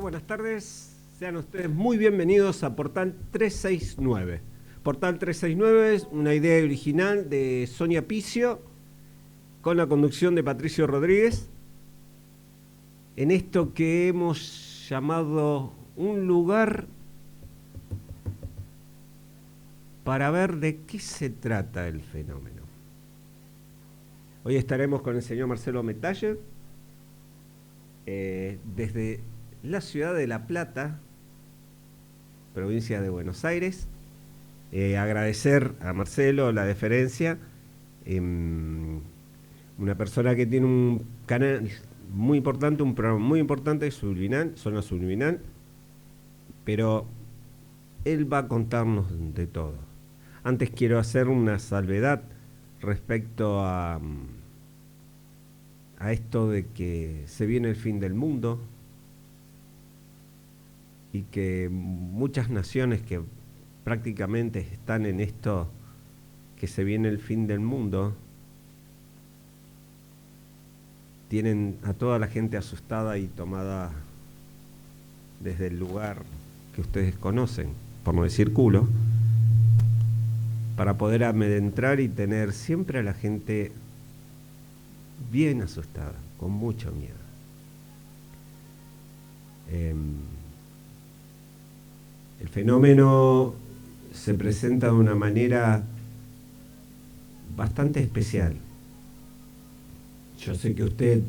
buenas tardes. Sean ustedes muy bienvenidos a Portal 369. Portal 369 es una idea original de Sonia Picio con la conducción de Patricio Rodríguez. En esto que hemos llamado un lugar para ver de qué se trata el fenómeno. Hoy estaremos con el señor Marcelo Metaller desde la ciudad de La Plata, provincia de Buenos Aires. Agradecer a Marcelo la deferencia, una persona que tiene un canal muy importante, un programa muy importante, Subliminal, Zona Subliminal, pero él va a contarnos de todo. Antes quiero hacer una salvedad respecto a esto de que se viene el fin del mundo y que muchas naciones que prácticamente están en esto, que se viene el fin del mundo, tienen a toda la gente asustada y tomada desde el lugar que ustedes conocen, por no decir culo, para poder amedrentar y tener siempre a la gente bien asustada, con mucho miedo. El fenómeno se presenta de una manera bastante especial. Yo sé que usted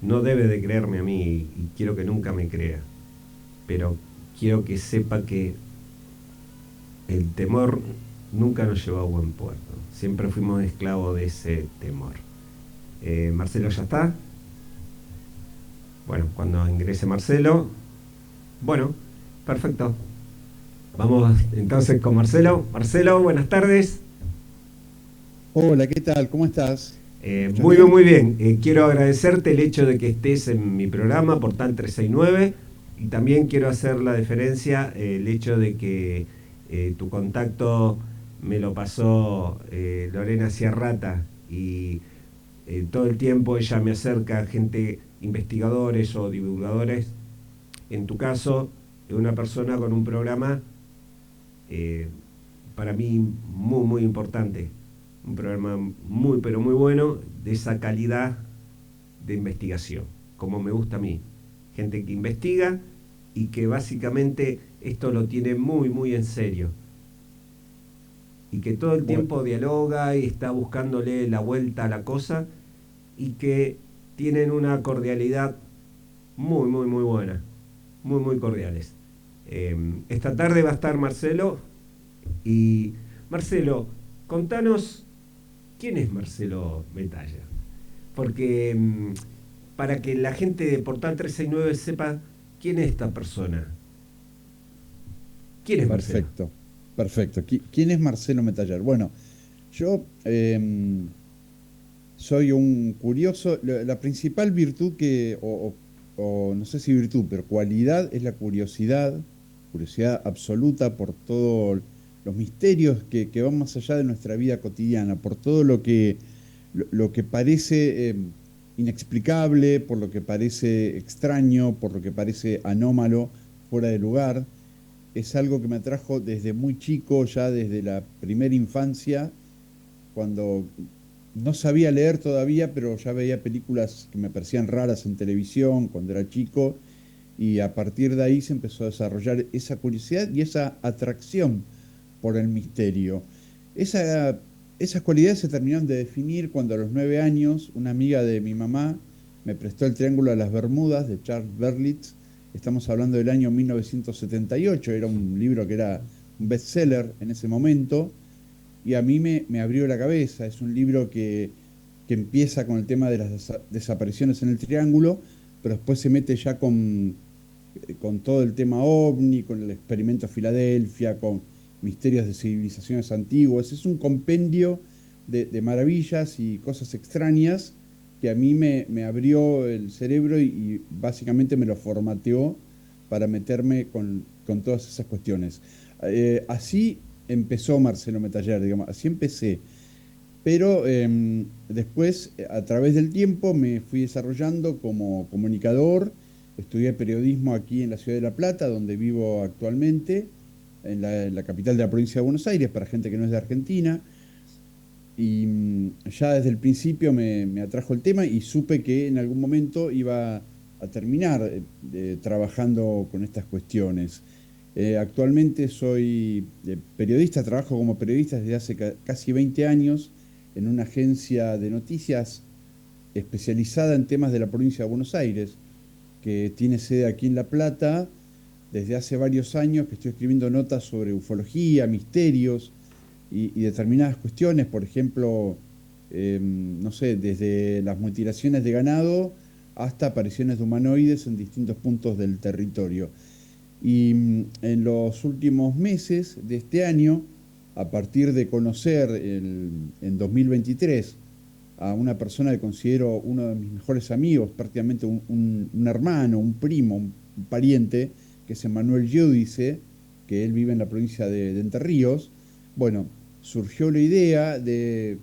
no debe de creerme a mí y quiero que nunca me crea, pero quiero que sepa que el temor nunca nos llevó a buen puerto. Siempre fuimos esclavos de ese temor. Marcelo ya está. Bueno, cuando ingrese Marcelo. Bueno, perfecto. Vamos entonces con Marcelo. Marcelo, buenas tardes. Hola, ¿qué tal? ¿Cómo estás? Muy bien, muy bien. Quiero agradecerte el hecho de que estés en mi programa, Portal 369, y también quiero hacer la deferencia, el hecho de que tu contacto me lo pasó Lorena Ciarrata, y todo el tiempo ella me acerca gente, investigadores o divulgadores. En tu caso, una persona con un programa para mí muy, muy importante. Un programa muy, pero muy bueno, de esa calidad de investigación, como me gusta a mí. Gente que investiga y que básicamente esto lo tiene muy, muy en serio. Y que todo el tiempo dialoga y está buscándole la vuelta a la cosa, y que tienen una cordialidad muy, muy, muy buena. Muy, muy cordiales. Esta tarde va a estar Marcelo. Y Marcelo, contanos quién es Marcelo Metaller. Porque para que la gente de Portal 369 sepa quién es esta persona. ¿Quién es Marcelo? Perfecto, perfecto. ¿Quién es Marcelo Metaller? Bueno, yo soy un curioso. La principal virtud o no sé si virtud, pero cualidad es la curiosidad, curiosidad absoluta por todos los misterios que van más allá de nuestra vida cotidiana, por todo lo que parece inexplicable, por lo que parece extraño, por lo que parece anómalo, fuera de lugar. Es algo que me atrajo desde muy chico, ya desde la primera infancia, cuando no sabía leer todavía, pero ya veía películas que me parecían raras en televisión cuando era chico, y a partir de ahí se empezó a desarrollar esa curiosidad y esa atracción por el misterio. Esa, esas cualidades se terminaron de definir cuando a los 9 años una amiga de mi mamá me prestó el Triángulo de las Bermudas de Charles Berlitz. Estamos hablando del año 1978, era un libro que era un bestseller en ese momento, y a mí me abrió la cabeza. Es un libro que empieza con el tema de las desapariciones en el Triángulo, pero después se mete ya con todo el tema OVNI, con el experimento Filadelfia, con misterios de civilizaciones antiguas. Es un compendio de maravillas y cosas extrañas que a mí me abrió el cerebro y básicamente me lo formateó para meterme con todas esas cuestiones. Así empezó Marcelo Metaller, digamos, así empecé. Pero después, a través del tiempo, me fui desarrollando como comunicador estudié periodismo aquí en la ciudad de La Plata, donde vivo actualmente, en la capital de la provincia de Buenos Aires, para gente que no es de Argentina. Y ya desde el principio me atrajo el tema y supe que en algún momento iba a terminar trabajando con estas cuestiones. Actualmente soy periodista, trabajo como periodista desde hace casi 20 años en una agencia de noticias especializada en temas de la provincia de Buenos Aires, que tiene sede aquí en La Plata. Desde hace varios años que estoy escribiendo notas sobre ufología, misterios y determinadas cuestiones, por ejemplo, no sé, desde las mutilaciones de ganado hasta apariciones de humanoides en distintos puntos del territorio. Y en los últimos meses de este año, a partir de conocer en 2023 a una persona que considero uno de mis mejores amigos, prácticamente un hermano, un primo, un pariente, que es Emanuel Giudice, que él vive en la provincia de Entre Ríos. Bueno, surgió la idea de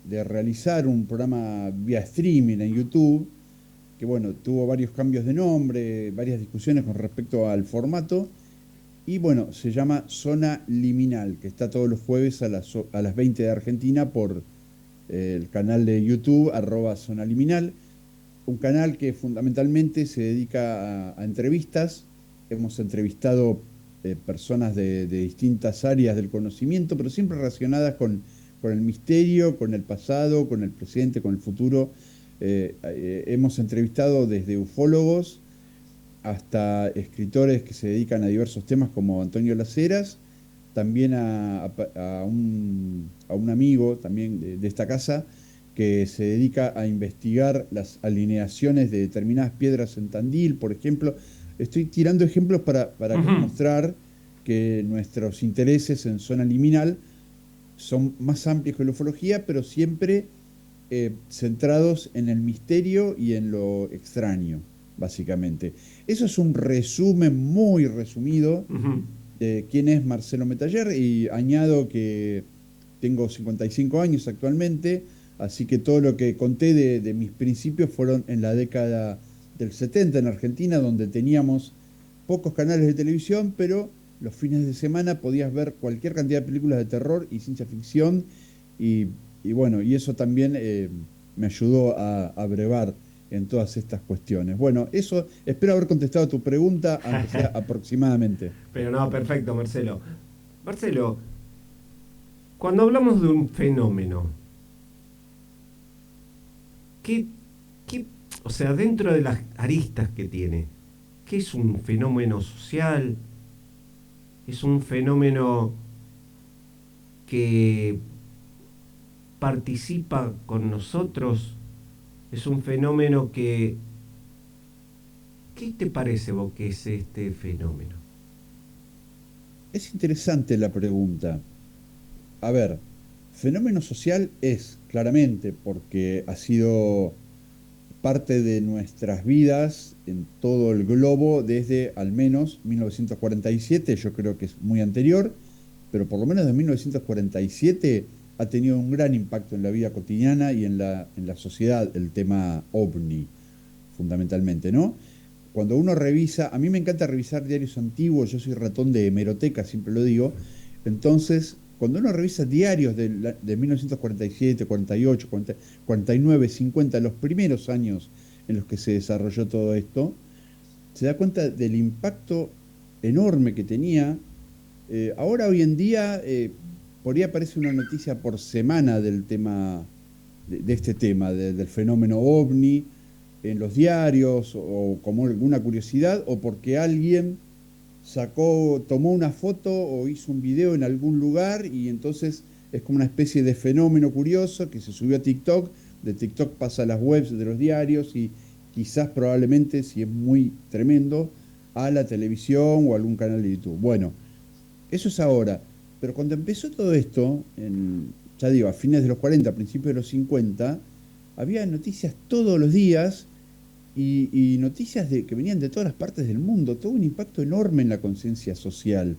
realizar un programa vía streaming en YouTube, que bueno, tuvo varios cambios de nombre, varias discusiones con respecto al formato, y bueno, se llama Zona Liminal, que está todos los jueves a las 20 de Argentina por el canal de YouTube, @Zona Liminal, un canal que fundamentalmente se dedica a entrevistas. Hemos entrevistado personas de distintas áreas del conocimiento, pero siempre relacionadas con el misterio, con el pasado, con el presente, con el futuro. Hemos entrevistado desde ufólogos hasta escritores que se dedican a diversos temas como Antonio Las Heras, también a un amigo también de esta casa que se dedica a investigar las alineaciones de determinadas piedras en Tandil, por ejemplo. Estoy tirando ejemplos para Ujú. mostrar que nuestros intereses en zona liminal son más amplios que la ufología, pero siempre centrados en el misterio y en lo extraño, básicamente. Eso es un resumen muy resumido Ujú. de quién es Marcelo Metaller, y añado que tengo 55 años actualmente, así que todo lo que conté de mis principios fueron en la década del 70 en Argentina, donde teníamos pocos canales de televisión, pero los fines de semana podías ver cualquier cantidad de películas de terror y ciencia ficción, y, y bueno, y eso también me ayudó a brevar en todas estas cuestiones. Bueno, eso, espero haber contestado a tu pregunta, aunque sea aproximadamente. Pero no, perfecto, Marcelo. Marcelo, cuando hablamos de un fenómeno, ¿qué, qué, o sea, dentro de las aristas que tiene, qué es un fenómeno social? ¿Es un fenómeno que participa con nosotros? ¿Es un fenómeno que... ¿Qué te parece vos que es este fenómeno? Es interesante la pregunta. A ver, fenómeno social es, claramente, porque ha sido parte de nuestras vidas en todo el globo desde al menos 1947, yo creo que es muy anterior, pero por lo menos desde 1947 ha tenido un gran impacto en la vida cotidiana y en la sociedad el tema ovni, fundamentalmente, ¿no? Cuando uno revisa, a mí me encanta revisar diarios antiguos, yo soy ratón de hemeroteca, siempre lo digo. Entonces, cuando uno revisa diarios de 1947, 48, 40, 49, 50, los primeros años en los que se desarrolló todo esto, se da cuenta del impacto enorme que tenía. Ahora, hoy en día, por ahí aparece una noticia por semana del tema, de este tema, del fenómeno ovni en los diarios, o como alguna curiosidad, o porque alguien tomó una foto o hizo un video en algún lugar, y entonces es como una especie de fenómeno curioso que se subió a TikTok. De TikTok pasa a las webs de los diarios y quizás probablemente, si es muy tremendo, a la televisión o algún canal de YouTube. Bueno, eso es ahora. Pero cuando empezó todo esto, ya digo, a fines de los 40, a principios de los 50, había noticias todos los días, y noticias que venían de todas las partes del mundo. Tuvo un impacto enorme en la conciencia social.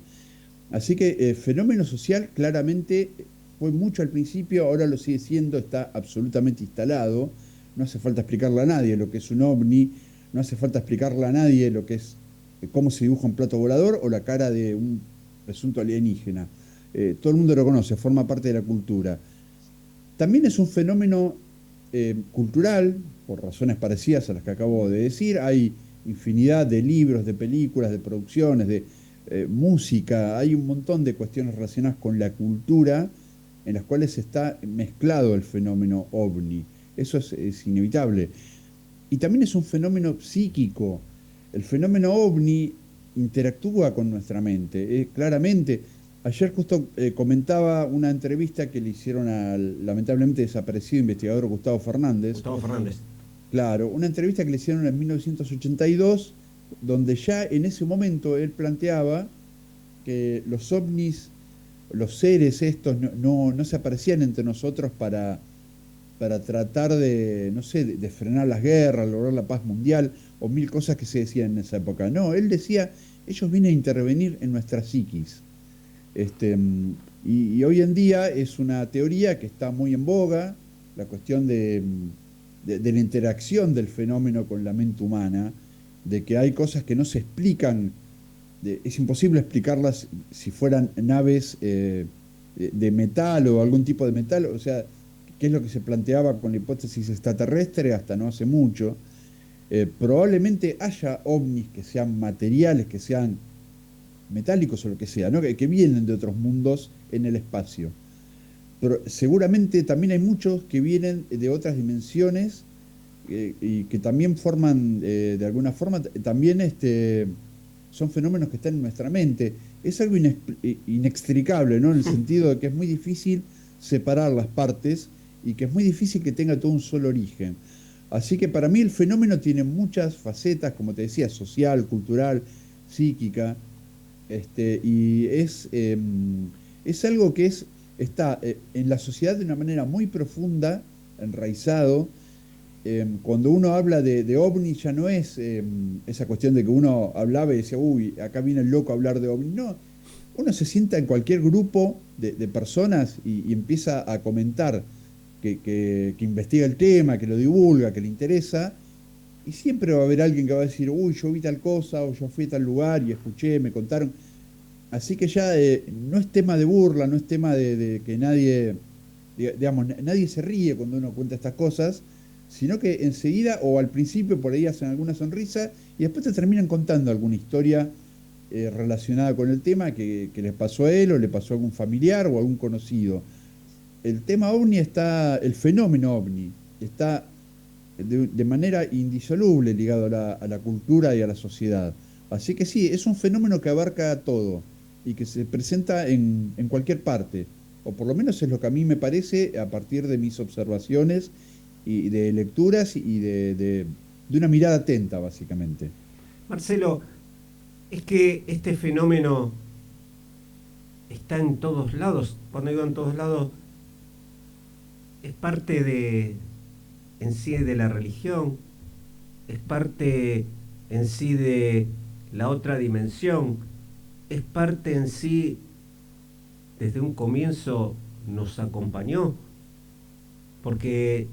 Así que fenómeno social claramente fue mucho al principio, ahora lo sigue siendo, está absolutamente instalado. No hace falta explicarle a nadie lo que es un ovni, no hace falta explicarle a nadie lo que es, cómo se dibuja un plato volador o la cara de un presunto alienígena. Todo el mundo lo conoce, forma parte de la cultura. También es un fenómeno cultural, por razones parecidas a las que acabo de decir. Hay infinidad de libros, de películas, de producciones, de música. Hay un montón de cuestiones relacionadas con la cultura en las cuales está mezclado el fenómeno ovni. Eso es inevitable. Y también es un fenómeno psíquico. El fenómeno ovni interactúa con nuestra mente. Claramente, ayer justo comentaba una entrevista que le hicieron al lamentablemente desaparecido investigador Gustavo Fernández. Gustavo Fernández. Claro, una entrevista que le hicieron en 1982, donde ya en ese momento él planteaba que los ovnis, los seres estos, no se aparecían entre nosotros para tratar de, no sé, de frenar las guerras, lograr la paz mundial, o mil cosas que se decían en esa época. No, él decía, ellos vienen a intervenir en nuestra psiquis. Y hoy en día es una teoría que está muy en boga, la cuestión de la interacción del fenómeno con la mente humana, de que hay cosas que no se explican, es imposible explicarlas si fueran naves de metal o algún tipo de metal, o sea, que es lo que se planteaba con la hipótesis extraterrestre hasta no hace mucho. Probablemente haya ovnis que sean materiales, que sean metálicos o lo que sea, ¿no? que vienen de otros mundos en el espacio. Pero seguramente también hay muchos que vienen de otras dimensiones y que también forman, de alguna forma, también son fenómenos que están en nuestra mente. Es algo inextricable, ¿no? En el sentido de que es muy difícil separar las partes y que es muy difícil que tenga todo un solo origen. Así que para mí el fenómeno tiene muchas facetas, como te decía, social, cultural, psíquica, y es algo que está en la sociedad de una manera muy profunda, enraizado. Cuando uno habla de ovni ya no es esa cuestión de que uno hablaba y decía, uy, acá viene el loco a hablar de ovni. No, uno se sienta en cualquier grupo de personas y empieza a comentar que investiga el tema, que lo divulga, que le interesa, y siempre va a haber alguien que va a decir, uy, yo vi tal cosa, o yo fui a tal lugar y escuché, me contaron. Así que ya no es tema de burla, no es tema de que nadie, digamos, nadie se ríe cuando uno cuenta estas cosas, sino que enseguida o al principio por ahí hacen alguna sonrisa y después te terminan contando alguna historia relacionada con el tema que les pasó a él o le pasó a algún familiar o a algún conocido. El tema ovni está, el fenómeno ovni está de manera indisoluble ligado a la cultura y a la sociedad. Así que sí, es un fenómeno que abarca todo y que se presenta en cualquier parte, o por lo menos es lo que a mí me parece a partir de mis observaciones y de lecturas y de una mirada atenta, básicamente. Marcelo, es que este fenómeno está en todos lados. Cuando digo en todos lados, es parte en sí de la religión, es parte en sí de la otra dimensión, es parte en sí, desde un comienzo nos acompañó, porque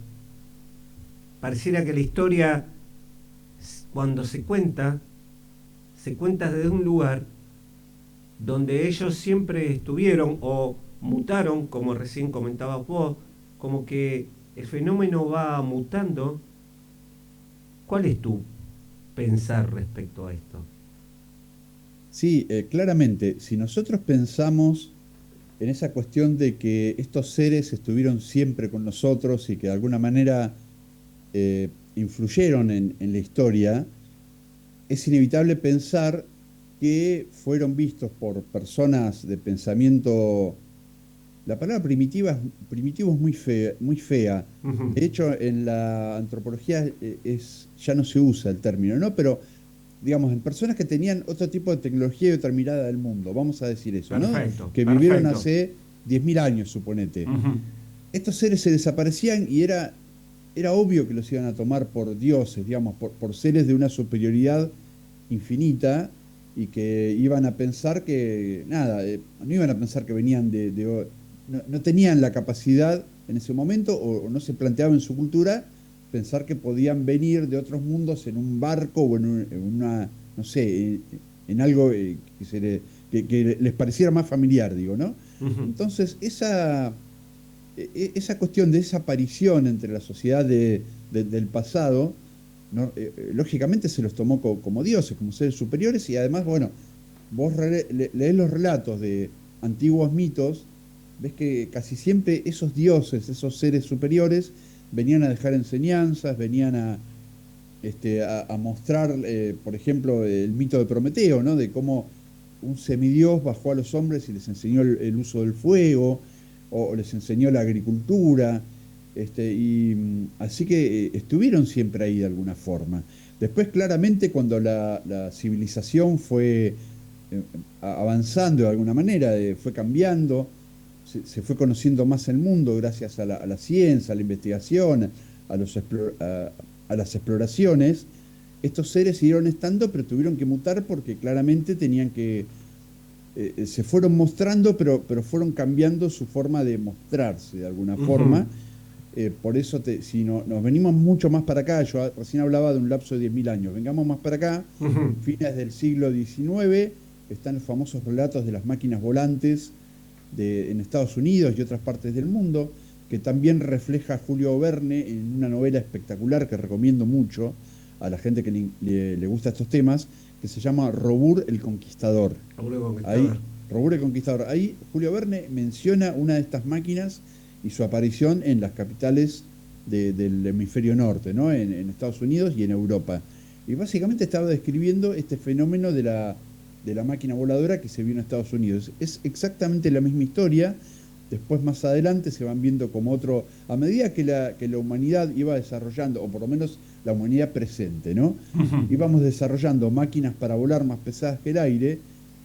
pareciera que la historia, cuando se cuenta desde un lugar donde ellos siempre estuvieron o mutaron, como recién comentabas vos, como que el fenómeno va mutando. ¿Cuál es tu pensar respecto a esto? Sí, claramente, si nosotros pensamos en esa cuestión de que estos seres estuvieron siempre con nosotros y que de alguna manera influyeron en la historia, es inevitable pensar que fueron vistos por personas de pensamiento. La palabra primitivo es muy fea. Ujú. De hecho, en la antropología ya no se usa el término, ¿no? Pero, digamos, en personas que tenían otro tipo de tecnología y otra mirada del mundo, vamos a decir eso, ¿no? Perfecto, Que vivieron perfecto. hace 10.000 años, suponete. Ujú. Estos seres se desaparecían y era obvio que los iban a tomar por dioses, digamos, por seres de una superioridad infinita y que iban a pensar que, nada, no iban a pensar que venían no tenían la capacidad en ese momento o no se planteaba en su cultura pensar que podían venir de otros mundos en un barco o en una, no sé, en algo que les pareciera más familiar, digo, ¿no? Ujú. Entonces, esa cuestión de esa aparición entre la sociedad del pasado, ¿no? Lógicamente se los tomó como dioses, como seres superiores, y además, bueno, vos leés los relatos de antiguos mitos, ves que casi siempre esos dioses, esos seres superiores, venían a dejar enseñanzas, venían a mostrar, por ejemplo, el mito de Prometeo, ¿no? De cómo un semidios bajó a los hombres y les enseñó el uso del fuego, o les enseñó la agricultura, así que estuvieron siempre ahí de alguna forma. Después, claramente, cuando la civilización fue avanzando de alguna manera, fue cambiando, se fue conociendo más el mundo gracias a la ciencia, a la investigación, a las exploraciones. Estos seres siguieron estando, pero tuvieron que mutar porque claramente tenían que se fueron mostrando, pero fueron cambiando su forma de mostrarse de alguna Ujú. forma. Por eso, si nos venimos mucho más para acá, yo recién hablaba de un lapso de 10.000 años, vengamos más para acá, Ujú. fines del siglo XIX, están los famosos relatos de las máquinas volantes en Estados Unidos y otras partes del mundo, que también refleja Julio Verne en una novela espectacular que recomiendo mucho a la gente que le gusta estos temas, que se llama Robur el Conquistador. Abuelo Ahí, Conquistador. Robur el Conquistador. Ahí Julio Verne menciona una de estas máquinas y su aparición en las capitales del hemisferio norte, ¿no? En Estados Unidos y en Europa. Y básicamente estaba describiendo este fenómeno de la máquina voladora que se vio en Estados Unidos. Es exactamente la misma historia. Después, más adelante, se van viendo como otro, a medida que la humanidad iba desarrollando, o por lo menos la humanidad presente, ¿no? Ujú. Íbamos desarrollando máquinas para volar más pesadas que el aire,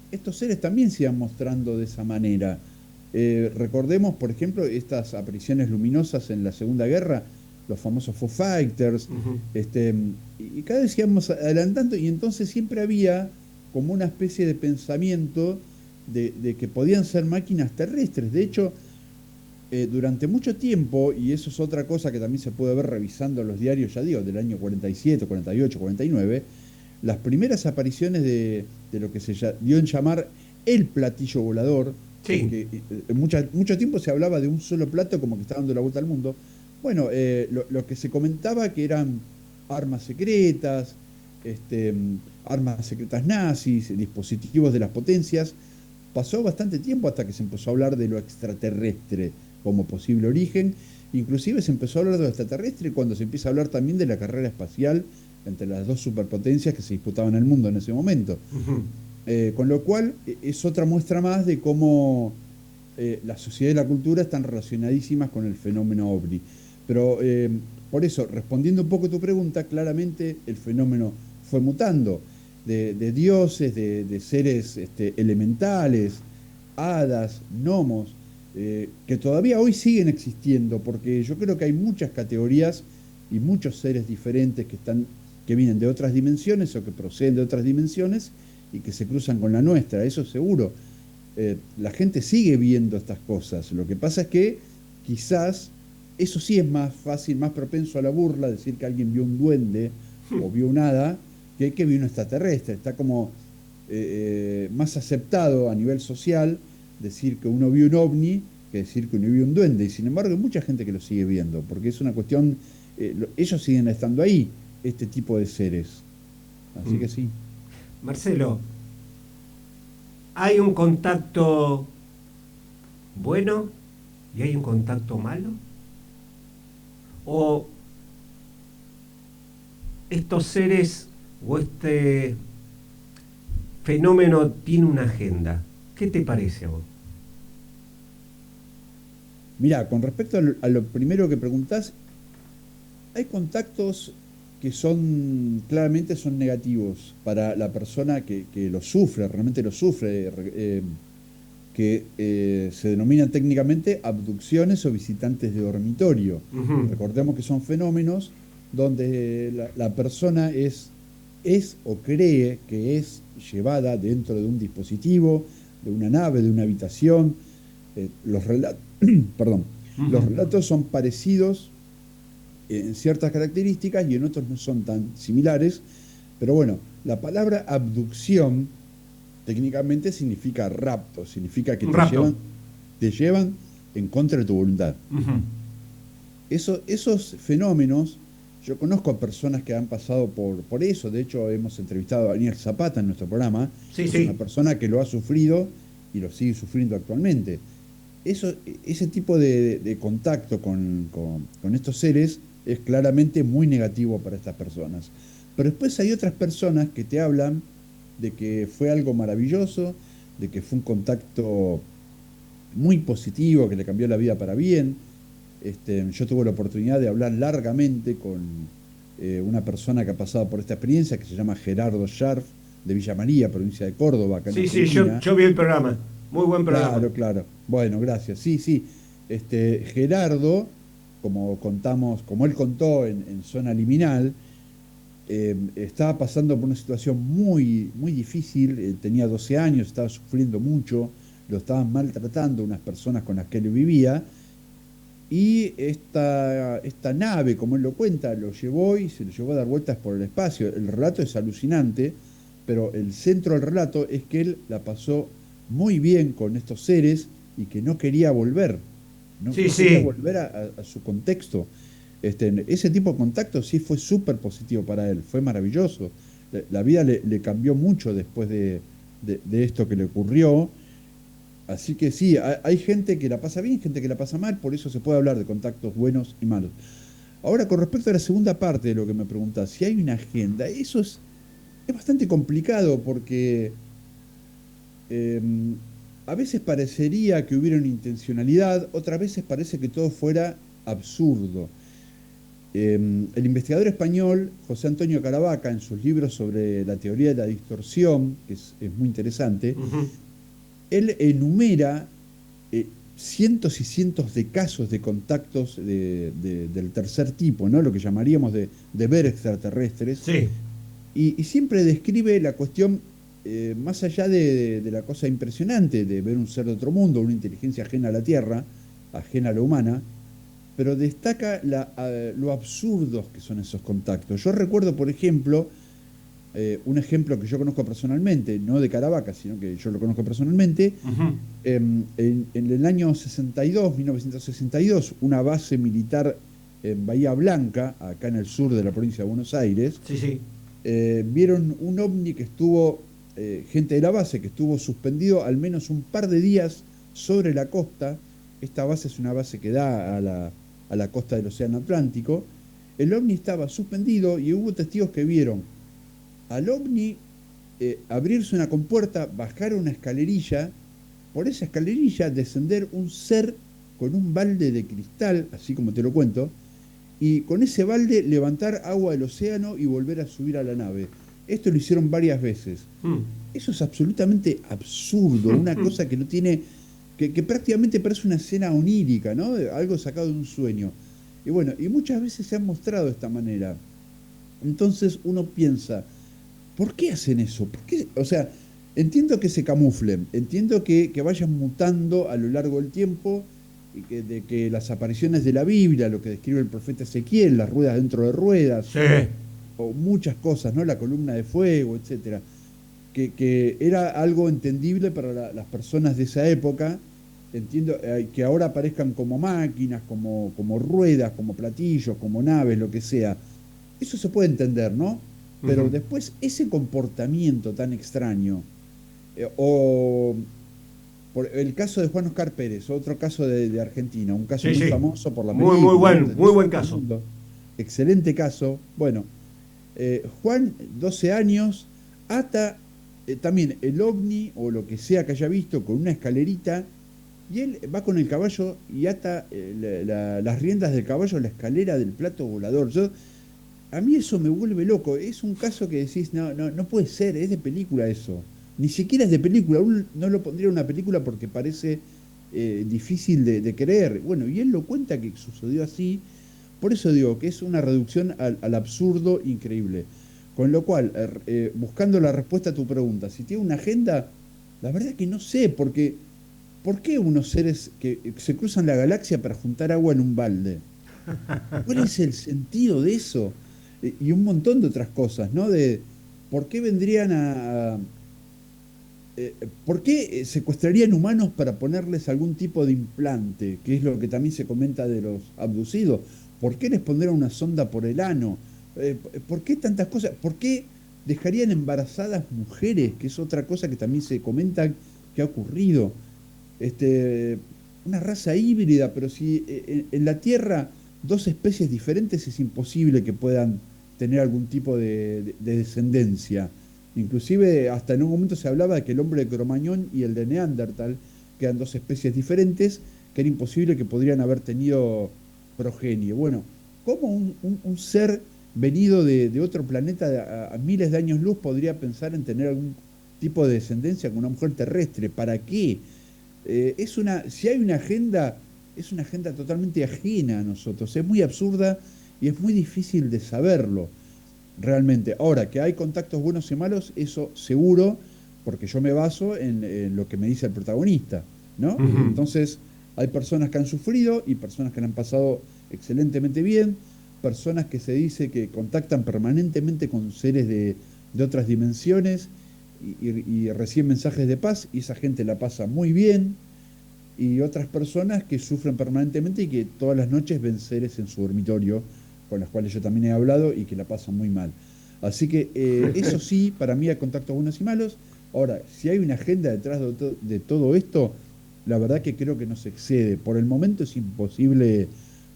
estos seres también se iban mostrando de esa manera. Recordemos, por ejemplo, estas apariciones luminosas en la Segunda Guerra, los famosos Foo Fighters, Ujú. y cada vez íbamos adelantando, y entonces siempre había como una especie de pensamiento de que podían ser máquinas terrestres. De hecho, durante mucho tiempo, y eso es otra cosa que también se puede ver revisando los diarios, ya digo, del año 47, 48, 49, las primeras apariciones de lo que dio en llamar el platillo volador, Sí. porque mucho tiempo se hablaba de un solo plato como que estaba dando la vuelta al mundo. Bueno, lo que se comentaba que eran armas secretas, armas secretas nazis, dispositivos de las potencias. Pasó bastante tiempo hasta que se empezó a hablar de lo extraterrestre como posible origen. Inclusive se empezó a hablar de lo extraterrestre cuando se empieza a hablar también de la carrera espacial entre las dos superpotencias que se disputaban el mundo en ese momento. Ujú. Con lo cual es otra muestra más de cómo la sociedad y la cultura están relacionadísimas con el fenómeno OVNI. Pero por eso, respondiendo un poco a tu pregunta, claramente el fenómeno fue mutando de dioses, de seres elementales, hadas, gnomos, que todavía hoy siguen existiendo, porque yo creo que hay muchas categorías y muchos seres diferentes que vienen de otras dimensiones o que proceden de otras dimensiones y que se cruzan con la nuestra, eso seguro. La gente sigue viendo estas cosas. Lo que pasa es que quizás eso sí es más fácil, más propenso a la burla, decir que alguien vio un duende o vio un hada, que vio un extraterrestre. Está como más aceptado a nivel social decir que uno vio un ovni que decir que uno vio un duende. Y sin embargo hay mucha gente que lo sigue viendo, porque es una cuestión, ellos siguen estando ahí, este tipo de seres. Así Mm. que sí. Marcelo, ¿hay un contacto bueno y hay un contacto malo? ¿O estos seres o este fenómeno tiene una agenda? ¿Qué te parece a vos? Mirá, con respecto a lo primero que preguntás, hay contactos que claramente son negativos para la persona que lo sufre, realmente lo sufre, que se denominan técnicamente abducciones o visitantes de dormitorio. Ujú. Recordemos que son fenómenos donde la persona es o cree que es llevada dentro de un dispositivo, de una nave, de una habitación. Los relatos, perdón, los Ujú. relatos son parecidos en ciertas características y en otros no son tan similares. Pero bueno, la palabra abducción técnicamente significa rapto, significa que Un rapto. te llevan en contra de tu voluntad. Ujú. Esos fenómenos, yo conozco a personas que han pasado por eso. De hecho, hemos entrevistado a Daniel Zapata en nuestro programa, Sí, que es una sí. persona que lo ha sufrido y lo sigue sufriendo actualmente. Ese tipo de contacto con estos seres es claramente muy negativo para estas personas. Pero después hay otras personas que te hablan de que fue algo maravilloso, de que fue un contacto muy positivo, que le cambió la vida para bien. Yo tuve la oportunidad de hablar largamente con una persona que ha pasado por esta experiencia, que se llama Gerardo Scharf, de Villa María, provincia de Córdoba, acá en Sí, sí, yo, Argentina. yo vi el programa. Muy buen programa. Claro, claro. Bueno, gracias. Sí, sí. Gerardo, como contamos, como él contó en Zona Liminal, estaba pasando por una situación muy, muy difícil. Tenía 12 años, estaba sufriendo mucho, lo estaban maltratando unas personas con las que él vivía. Y esta nave, como él lo cuenta, lo llevó y se lo llevó a dar vueltas por el espacio. El relato es alucinante, pero el centro del relato es que él la pasó muy bien con estos seres y que no quería volver, Sí, no quería sí. volver a su contexto. Ese tipo de contacto sí fue súper positivo para él, fue maravilloso. La vida le cambió mucho después de esto que le ocurrió. Así que sí, hay gente que la pasa bien, gente que la pasa mal, por eso se puede hablar de contactos buenos y malos. Ahora, con respecto a la segunda parte de lo que me preguntás, si hay una agenda, es bastante complicado porque eh, a veces parecería que hubiera una intencionalidad, otras veces parece que todo fuera absurdo. El investigador español José Antonio Caravaca, en sus libros sobre la teoría de la distorsión, que es muy interesante, Ujú. él enumera cientos y cientos de casos de contactos del tercer tipo, ¿no? Lo que llamaríamos de ver extraterrestres, Sí. y siempre describe la cuestión, más allá de la cosa impresionante de ver un ser de otro mundo, una inteligencia ajena a la Tierra, ajena a la humana, pero destaca lo absurdos que son esos contactos. Yo recuerdo, por ejemplo, un ejemplo que yo conozco personalmente, no de Caravaca, sino que yo lo conozco personalmente. Ujú. En el año 62, 1962, una base militar en Bahía Blanca, acá en el sur de la provincia de Buenos Aires, Sí, sí. vieron un ovni que estuvo, gente de la base, que estuvo suspendido al menos un par de días sobre la costa. Esta base es una base que da a la costa del Océano Atlántico. El ovni estaba suspendido y hubo testigos que vieron al ovni abrirse una compuerta, bajar una escalerilla, por esa escalerilla descender un ser con un balde de cristal, así como te lo cuento, y con ese balde levantar agua del océano y volver a subir a la nave. Esto lo hicieron varias veces. Mm. Eso es absolutamente absurdo, una cosa que no tiene, que prácticamente parece una escena onírica, ¿no? Algo sacado de un sueño. Y bueno, y muchas veces se han mostrado de esta manera. Entonces uno piensa, ¿por qué hacen eso? ¿Por qué? O sea, entiendo que se camuflen, entiendo que vayan mutando a lo largo del tiempo, y de que las apariciones de la Biblia, lo que describe el profeta Ezequiel, las ruedas dentro de ruedas, Sí. o muchas cosas, ¿no? La columna de fuego, etcétera, que era algo entendible para las personas de esa época. Entiendo que ahora aparezcan como máquinas, como ruedas, como platillos, como naves, lo que sea. Eso se puede entender, ¿no? Pero Ujú. después ese comportamiento tan extraño, o por el caso de Juan Oscar Pérez, otro caso de Argentina, un caso Sí, muy sí. famoso por la Muy, muy película, ¿no? buen, muy De buen todo el caso. mundo. Excelente caso. Bueno, Juan, 12 años, ata también el ovni o lo que sea que haya visto con una escalerita, y él va con el caballo y ata las riendas del caballo a la escalera del plato volador. A mí eso me vuelve loco. Es un caso que decís, no, no, no puede ser, es de película eso. Ni siquiera es de película. Uno no lo pondría en una película porque parece difícil de creer. Bueno, y él lo cuenta que sucedió así. Por eso digo que es una reducción al absurdo increíble. Con lo cual, buscando la respuesta a tu pregunta, si tiene una agenda, la verdad que no sé, porque ¿por qué unos seres que se cruzan la galaxia para juntar agua en un balde? ¿Cuál es el sentido de eso? Y un montón de otras cosas, ¿no? De por qué vendrían ¿por qué secuestrarían humanos para ponerles algún tipo de implante? Que es lo que también se comenta de los abducidos. ¿Por qué les pondrían una sonda por el ano? ¿Por qué tantas cosas? ¿Por qué dejarían embarazadas mujeres? Que es otra cosa que también se comenta que ha ocurrido. Este, una raza híbrida, pero si en la Tierra dos especies diferentes es imposible que puedan tener algún tipo de descendencia. Inclusive hasta en un momento se hablaba de que el hombre de Cromañón y el de Neandertal, que eran dos especies diferentes, que era imposible que podrían haber tenido progenie. Bueno, ¿cómo un ser venido de otro planeta a miles de años luz podría pensar en tener algún tipo de descendencia con una mujer terrestre? ¿Para qué? Si hay una agenda, es una agenda totalmente ajena a nosotros. Es muy absurda y es muy difícil de saberlo realmente. Ahora, que hay contactos buenos y malos, eso seguro, porque yo me baso en lo que me dice el protagonista, ¿no? Ujú. Entonces, hay personas que han sufrido y personas que la han pasado excelentemente bien, personas que se dice que contactan permanentemente con seres de otras dimensiones y reciben mensajes de paz y esa gente la pasa muy bien, y otras personas que sufren permanentemente y que todas las noches ven seres en su dormitorio, con las cuales yo también he hablado y que la pasan muy mal. Así que eso sí, para mí hay contactos buenos y malos. Ahora, si hay una agenda detrás de todo esto, la verdad que creo que no se excede. Por el momento es imposible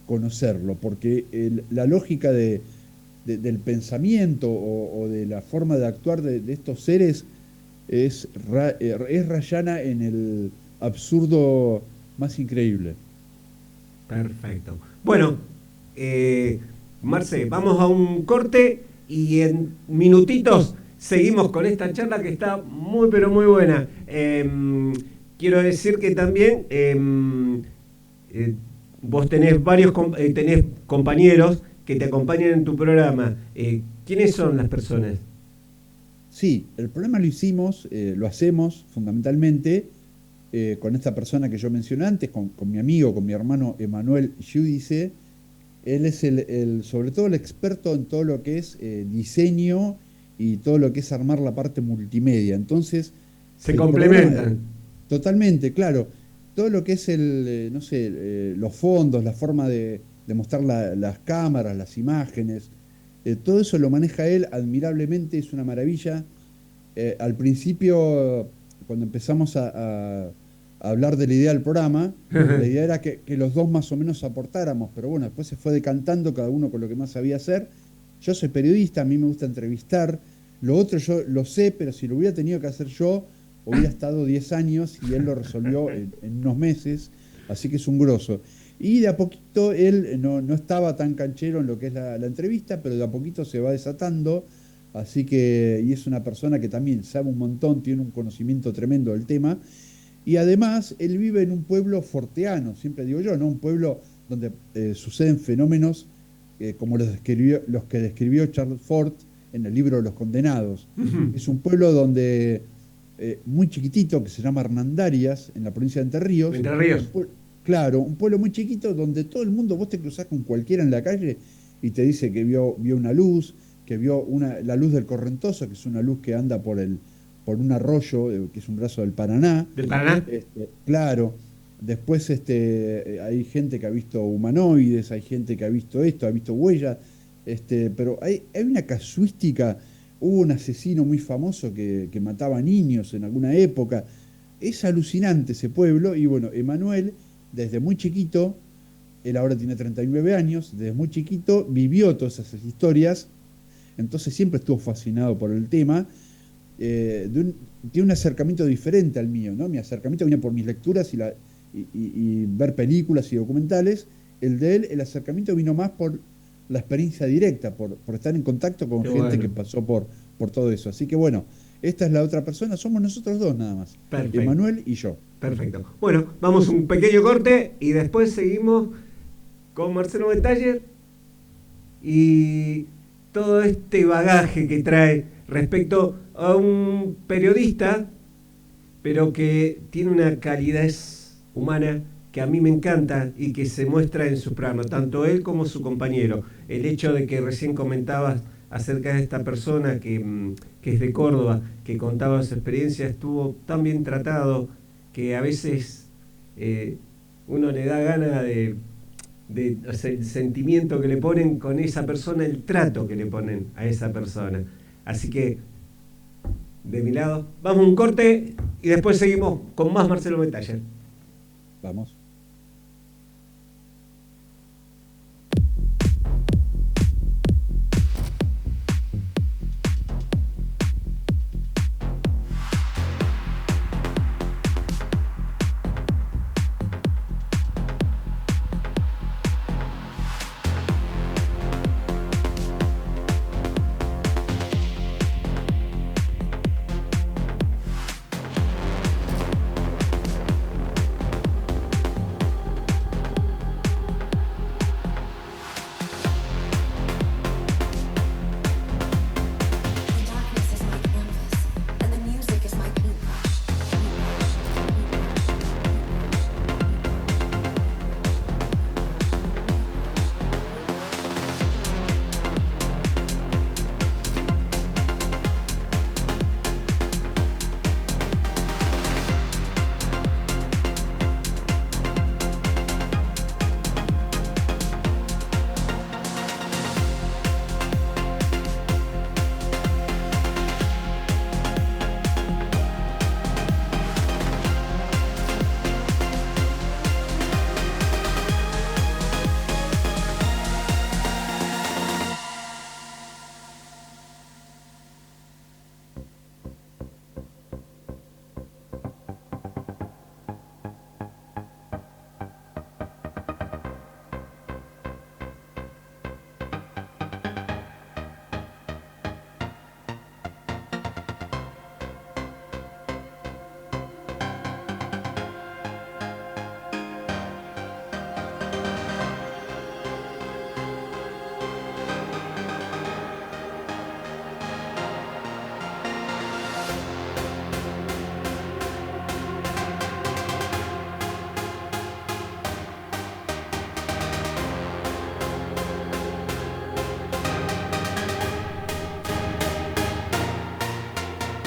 conocerlo, porque la lógica del pensamiento o de la forma de actuar de estos seres es rayana en el absurdo más increíble. Perfecto. Bueno, eh, Marce, vamos a un corte y en minutitos seguimos con esta charla que está muy, pero muy buena. Quiero decir que también eh, vos tenés tenés compañeros que te acompañan en tu programa. ¿Quiénes son las personas? Sí, el programa lo hicimos, lo hacemos fundamentalmente con esta persona que yo mencioné antes, con mi amigo, con mi hermano Emanuel Giudice. Él es sobre todo el experto en todo lo que es diseño y todo lo que es armar la parte multimedia. Entonces, Se el programa, complementan. totalmente, claro, todo lo que es no sé, los fondos, la forma de mostrar las cámaras, las imágenes, todo eso lo maneja él admirablemente, es una maravilla. Al principio, cuando empezamos a hablar de la idea del programa, la idea era que los dos más o menos aportáramos, pero bueno, después se fue decantando cada uno con lo que más sabía hacer. Yo soy periodista, a mí me gusta entrevistar, lo otro yo lo sé, pero si lo hubiera tenido que hacer yo, hubiera estado 10 años y él lo resolvió en unos meses, así que es un grosso. Y de a poquito él no estaba tan canchero en lo que es la entrevista, pero de a poquito se va desatando. Así que, y es una persona que también sabe un montón, tiene un conocimiento tremendo del tema. Y además, él vive en un pueblo forteano, siempre digo yo, ¿no? Un pueblo donde suceden fenómenos como los que describió Charles Fort en el libro Los Condenados. Es un pueblo donde, muy chiquitito, que se llama Hernandarias, en la provincia de Entre Ríos. Entre Ríos. Claro, un pueblo muy chiquito donde todo el mundo, vos te cruzás con cualquiera en la calle y te dice que vio una luz, que vio la luz del Correntoso, que es una luz que anda por un arroyo, que es un brazo del Paraná. ¿Del Paraná? Claro, después hay gente que ha visto humanoides, hay gente que ha visto esto, ha visto huellas, pero hay una casuística, hubo un asesino muy famoso que mataba niños en alguna época. Es alucinante ese pueblo y bueno, Emanuel, desde muy chiquito, él ahora tiene 39 años, desde muy chiquito vivió todas esas historias, entonces siempre estuvo fascinado por el tema. Tiene un acercamiento diferente al mío, ¿no? Mi acercamiento viene por mis lecturas y ver películas y documentales. El de él, el acercamiento vino más por la experiencia directa, por estar en contacto con Qué gente que bueno. pasó por todo eso. Así que bueno, esta es la otra persona, somos nosotros dos nada más, Perfecto. Emanuel y yo. Perfecto. Bueno, vamos a un pequeño corte y después seguimos con Marcelo Bentaller y todo este bagaje que trae respecto a un periodista, pero que tiene una calidez humana que a mí me encanta y que se muestra en sus programas, tanto él como su compañero. El hecho de que recién comentabas acerca de esta persona que es de Córdoba, que contaba su experiencia, estuvo tan bien tratado que a veces uno le da ganas o sea, el sentimiento que le ponen con esa persona, el trato que le ponen a esa persona. Así que, de mi lado, vamos a un corte y después seguimos con más Marcelo Metaller. Vamos.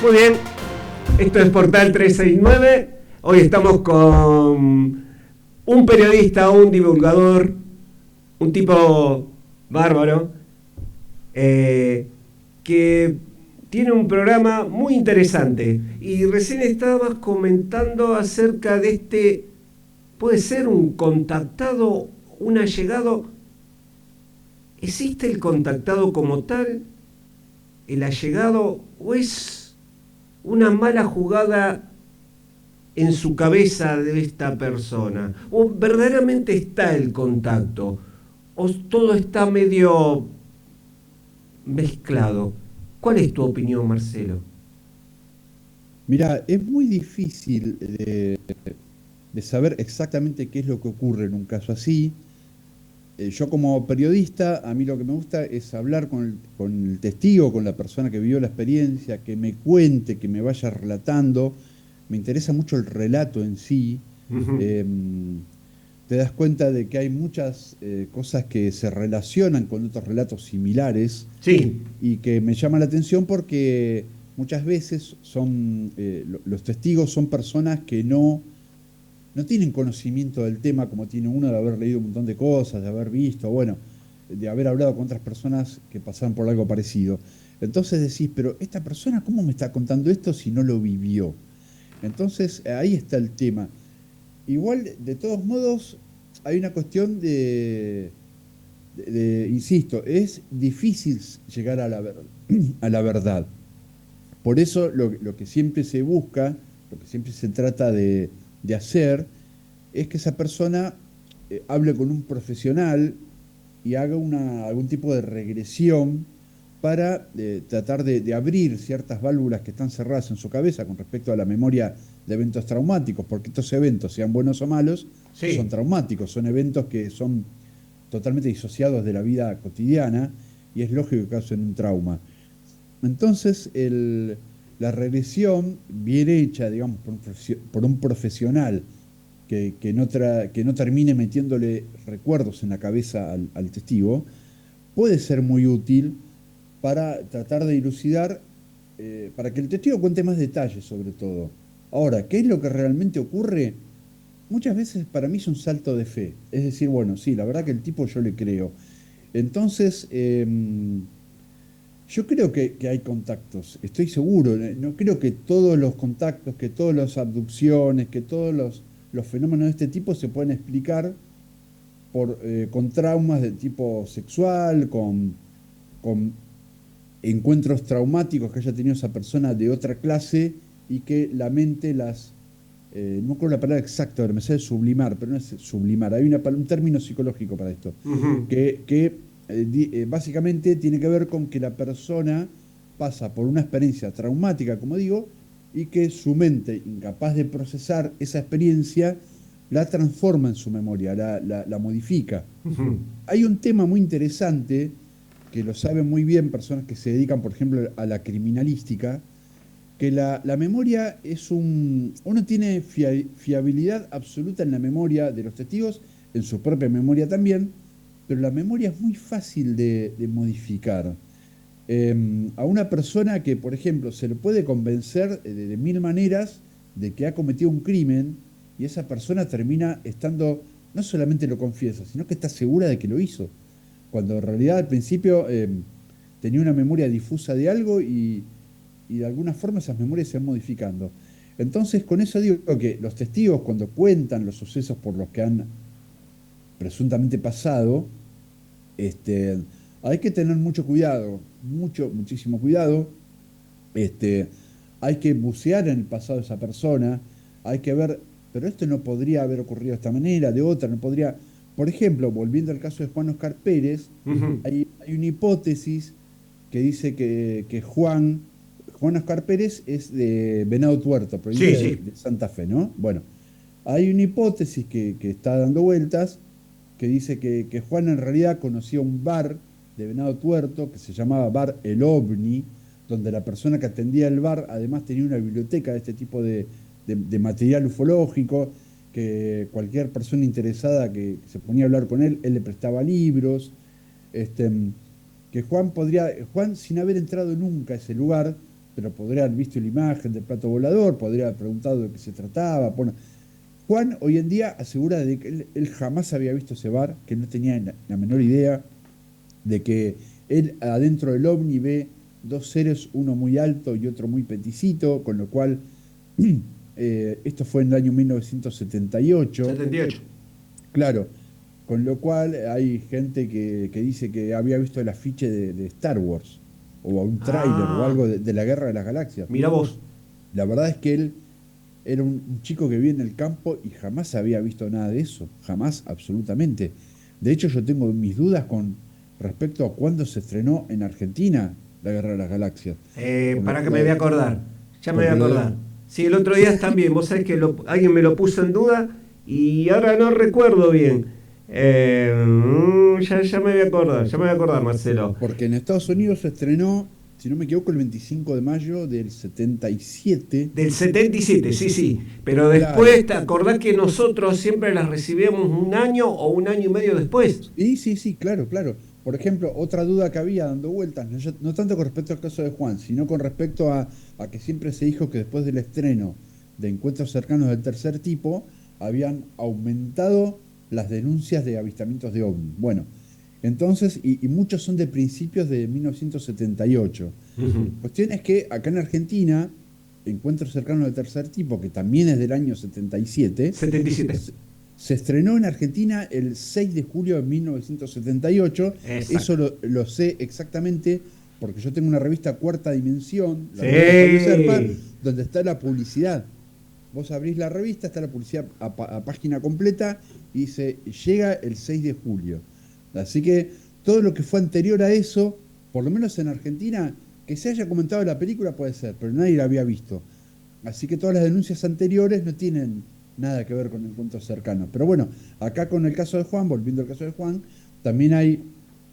Muy bien, esto es Portal 369. Hoy estamos con un periodista, un divulgador, un tipo bárbaro, que tiene un programa muy interesante. Y recién estabas comentando acerca de puede ser un contactado, un allegado. ¿Existe el contactado como tal? ¿El allegado o es una mala jugada en su cabeza de esta persona? ¿O verdaderamente está el contacto? ¿O todo está medio mezclado? ¿Cuál es tu opinión, Marcelo? Mira, es muy difícil de saber exactamente qué es lo que ocurre en un caso así. Yo como periodista, a mí lo que me gusta es hablar con el testigo, con la persona que vivió la experiencia, que me cuente, que me vaya relatando. Me interesa mucho el relato en sí. Uh-huh. Te das cuenta de que hay muchas cosas que se relacionan con otros relatos similares. Sí. Y que me llama la atención porque muchas veces los testigos son personas que no tienen conocimiento del tema como tiene uno de haber leído un montón de cosas, de haber visto, bueno, de haber hablado con otras personas que pasaron por algo parecido. Entonces decís, pero esta persona, ¿cómo me está contando esto si no lo vivió? Entonces ahí está el tema. Igual, de todos modos, hay una cuestión insisto, es difícil llegar a la verdad. Por eso lo que siempre se busca, lo que siempre se trata de hacer, es que esa persona hable con un profesional y haga algún tipo de regresión para tratar de abrir ciertas válvulas que están cerradas en su cabeza con respecto a la memoria de eventos traumáticos, porque estos eventos, sean buenos o malos, Sí. son traumáticos, son eventos que son totalmente disociados de la vida cotidiana y es lógico que causen un trauma. Entonces, la regresión bien hecha, digamos, por un profesional que no termine metiéndole recuerdos en la cabeza al testigo, puede ser muy útil para tratar de dilucidar, para que el testigo cuente más detalles sobre todo. Ahora, ¿qué es lo que realmente ocurre? Muchas veces para mí es un salto de fe. Es decir, bueno, sí, la verdad que el tipo yo le creo. Entonces, yo creo que hay contactos, estoy seguro. No creo que todos los contactos, que todas las abducciones, que todos los fenómenos de este tipo se pueden explicar con traumas de tipo sexual, con encuentros traumáticos que haya tenido esa persona de otra clase y que la mente no me acuerdo la palabra exacta, ahora me sale sublimar, pero no es sublimar, hay un término psicológico para esto, Ujú. que básicamente tiene que ver con que la persona pasa por una experiencia traumática, como digo, y que su mente, incapaz de procesar esa experiencia, la transforma en su memoria, la modifica. Ujú. Hay un tema muy interesante que lo saben muy bien personas que se dedican, por ejemplo, a la criminalística, que la memoria es uno tiene fiabilidad absoluta en la memoria de los testigos, en su propia memoria también, pero la memoria es muy fácil de modificar. A una persona que, por ejemplo, se le puede convencer de mil maneras de que ha cometido un crimen y esa persona termina estando, no solamente lo confiesa, sino que está segura de que lo hizo, cuando en realidad al principio tenía una memoria difusa de algo y de alguna forma esas memorias se van modificando. Entonces, con eso digo que los testigos, cuando cuentan los sucesos por los que han presuntamente pasado, este, hay que tener mucho cuidado, muchísimo cuidado. Este, hay que bucear en el pasado de esa persona, hay que ver, pero esto no podría haber ocurrido de esta manera, de otra, no podría. Por ejemplo, volviendo al caso de Juan Oscar Pérez, Ujú. hay una hipótesis que dice que Juan Oscar Pérez es de Venado Tuerto, Sí, provincia de, sí. de Santa Fe, ¿no? Bueno, hay una hipótesis que está dando vueltas que dice que Juan en realidad conocía un bar de Venado Tuerto que se llamaba Bar El OVNI, donde la persona que atendía el bar además tenía una biblioteca de este tipo de material ufológico, que cualquier persona interesada que se ponía a hablar con él le prestaba libros, este, que Juan sin haber entrado nunca a ese lugar, pero podría haber visto la imagen del plato volador, podría haber preguntado de qué se trataba. Bueno, Juan hoy en día asegura de que él jamás había visto ese bar, que no tenía la menor idea, de que él adentro del ovni ve dos seres, uno muy alto y otro muy peticito, con lo cual, esto fue en el año 1978, 78. claro, con lo cual hay gente que dice que había visto el afiche de Star Wars, o un tráiler o Ah, algo de la Guerra de las Galaxias. mira vos. La verdad es que él era un chico que vivía en el campo y jamás había visto nada de eso, jamás, absolutamente. De hecho, yo tengo mis dudas con respecto a cuándo se estrenó en Argentina la Guerra de las Galaxias. Por Para que me voy a lo- acordar. Ya me voy a porque lo de- acordar. Sí, el otro sí, día también. Vos sabés que alguien me lo puso en duda y ahora no recuerdo bien. Ya me voy a acordar, ya me voy a acordar, Marcelo. porque en Estados Unidos se estrenó, si no me equivoco, el 25 de mayo del 77. Del 77, sí, sí. Pero Claro. después, ¿te acordás que nosotros siempre las recibíamos un año o un año y medio después? Sí, sí, sí, claro, claro. Por ejemplo, otra duda que había dando vueltas, no tanto con respecto al caso de Juan, sino con respecto a que siempre se dijo que después del estreno de Encuentros Cercanos del Tercer Tipo, habían aumentado las denuncias de avistamientos de ovnis. Bueno, entonces, y muchos son de principios de 1978. Ujú. Cuestión es que acá en Argentina, Encuentros Cercanos del Tercer Tipo, que también es del año 77, 77. se estrenó en Argentina el 6 de julio de 1978. Eso Exacto. lo sé exactamente porque yo tengo una revista Cuarta Dimensión, la revista Fabio Serpa, Sí. donde está la publicidad. Vos abrís la revista, está la publicidad a página completa y dice, llega el 6 de julio. Así que todo lo que fue anterior a eso, por lo menos en Argentina, que se haya comentado la película puede ser, pero nadie la había visto. Así que todas las denuncias anteriores no tienen nada que ver con encuentros cercanos. Pero bueno, acá con el caso de Juan, volviendo al caso de Juan, también hay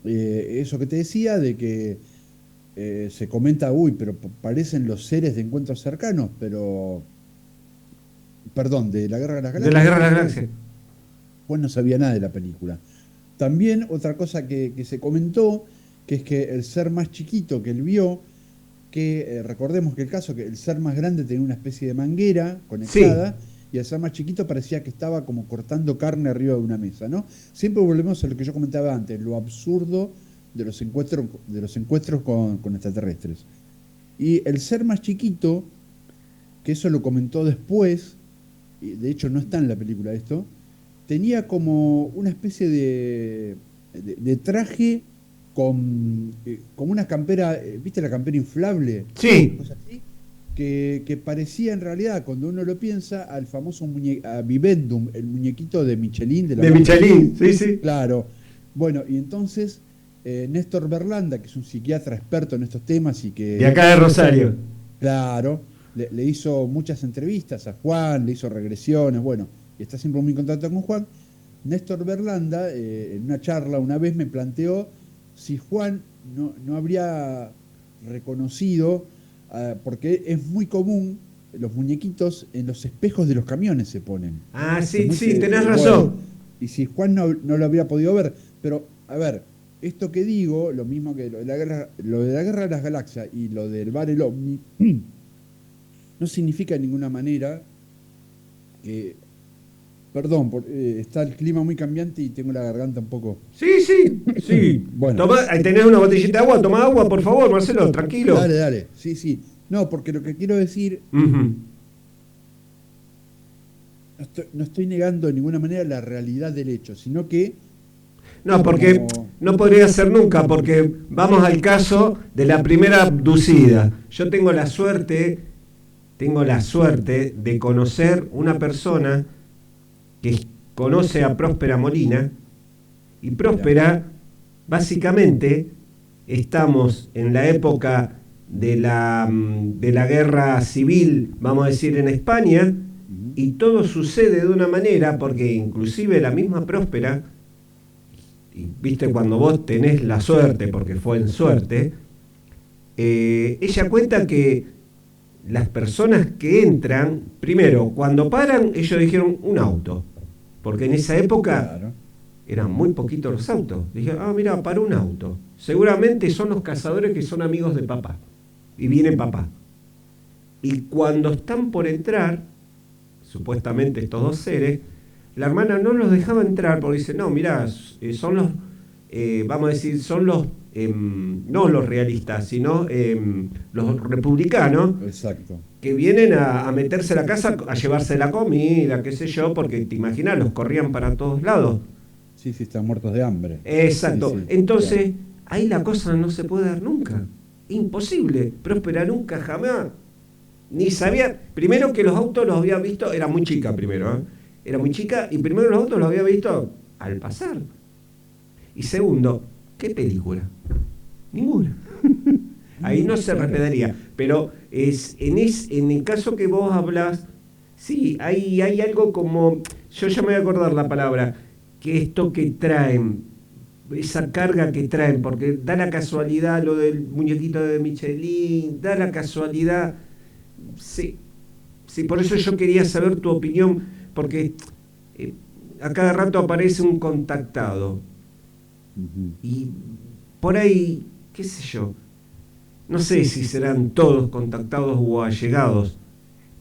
eso que te decía, de que se comenta, uy, pero parecen los seres de encuentros cercanos, pero Perdón, de la Guerra de las De la Galaxias. Guerra de las Galaxias. Juan no sabía nada de la película. También otra cosa que se comentó, que es que el ser más chiquito que él vio, que recordemos que el caso, que el ser más grande tenía una especie de manguera Sí, conectada, y el ser más chiquito parecía que estaba como cortando carne arriba de una mesa, ¿no? Siempre volvemos a lo que yo comentaba antes, lo absurdo de los encuentros con extraterrestres. Y el ser más chiquito, que eso lo comentó después, y de hecho no está en la película esto, tenía como una especie de traje con como una campera, ¿viste la campera inflable? Una sí, cosa así, que parecía en realidad, cuando uno lo piensa, al famoso a Vivendum, el muñequito de Michelin, de la de marca Michelin, Michelin. sí, sí. Claro. Bueno, y entonces Néstor Berlanda, que es un psiquiatra experto en estos temas y De que acá de Rosario. claro, le hizo muchas entrevistas a Juan, le hizo regresiones, bueno, y está siempre muy en contacto con Juan. Néstor Berlanda, en una charla una vez me planteó si Juan no habría reconocido, porque es muy común, los muñequitos en los espejos de los camiones se ponen. Ah, Es sí, muy sí, tenés bueno, razón. y si Juan no lo habría podido ver, pero a ver, esto que digo, lo mismo que lo de la guerra de las galaxias y lo del bar el ovni, no significa de ninguna manera que, perdón, está el clima muy cambiante y tengo la garganta un poco. Sí, sí, sí. Bueno, Tomá, ahí tenés una botellita de agua, toma agua, por favor, Marcelo, tranquilo. dale, dale, sí, sí. No, porque lo que quiero decir, Ujú. no estoy negando de ninguna manera la realidad del hecho, sino que No, porque como, no podría ser nunca, porque vamos al caso de la primera abducida. Yo tengo la suerte de conocer una persona que conoce a Próspera Molina, y mira, Próspera, básicamente, estamos en la época de la guerra civil, vamos a decir, en España, ujú, y todo sucede de una manera, porque inclusive la misma Próspera, y viste cuando vos tenés la suerte, porque fue en suerte, ella cuenta que las personas que entran, primero, cuando paran, ellos dijeron un auto, porque en esa época claro, eran muy poquitos los autos. Dije, ah, mira, paró un auto. Seguramente son los cazadores que son amigos de papá. Y viene papá. Y cuando están por entrar, supuestamente estos dos seres, la hermana no los dejaba entrar porque dice, no, mira, son los, vamos a decir, son los, no los realistas, sino los republicanos exacto. que vienen a meterse a la casa, a llevarse la comida, qué sé yo, porque te imaginas, los corrían para todos lados. Sí, sí, están muertos de hambre. Sí, Exacto. sí, claro. Entonces, ahí la cosa no se puede dar nunca. Imposible. Próspera nunca, jamás. Ni sabía. Primero que los autos los había visto, era muy chica primero, ¿eh? Era muy chica y primero los autos los había visto al pasar. Y segundo, ¿qué película? Ninguna. Ahí no se Claro. respetaría. Pero en el caso que vos hablas, sí, hay algo como, yo ya me voy a acordar la palabra, que esto que traen, esa carga que traen, porque da la casualidad lo del muñequito de Michelin, da la casualidad, sí, sí, por eso yo quería saber tu opinión, porque eh, a cada rato aparece un contactado Ujú. y por ahí, qué sé yo, no sé si serán todos contactados o allegados,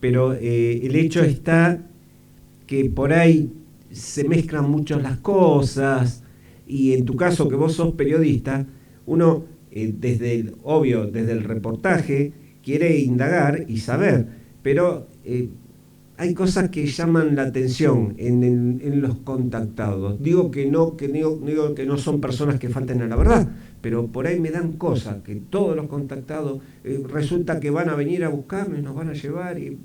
pero el hecho está que por ahí se mezclan mucho las cosas y en tu caso que vos sos periodista, uno desde el, obvio, desde el reportaje quiere indagar y saber, pero hay cosas que llaman la atención en los contactados. Digo que no, digo que no son personas que falten a la verdad, pero por ahí me dan cosas, que todos los contactados resulta que van a venir a buscarme, nos van a llevar y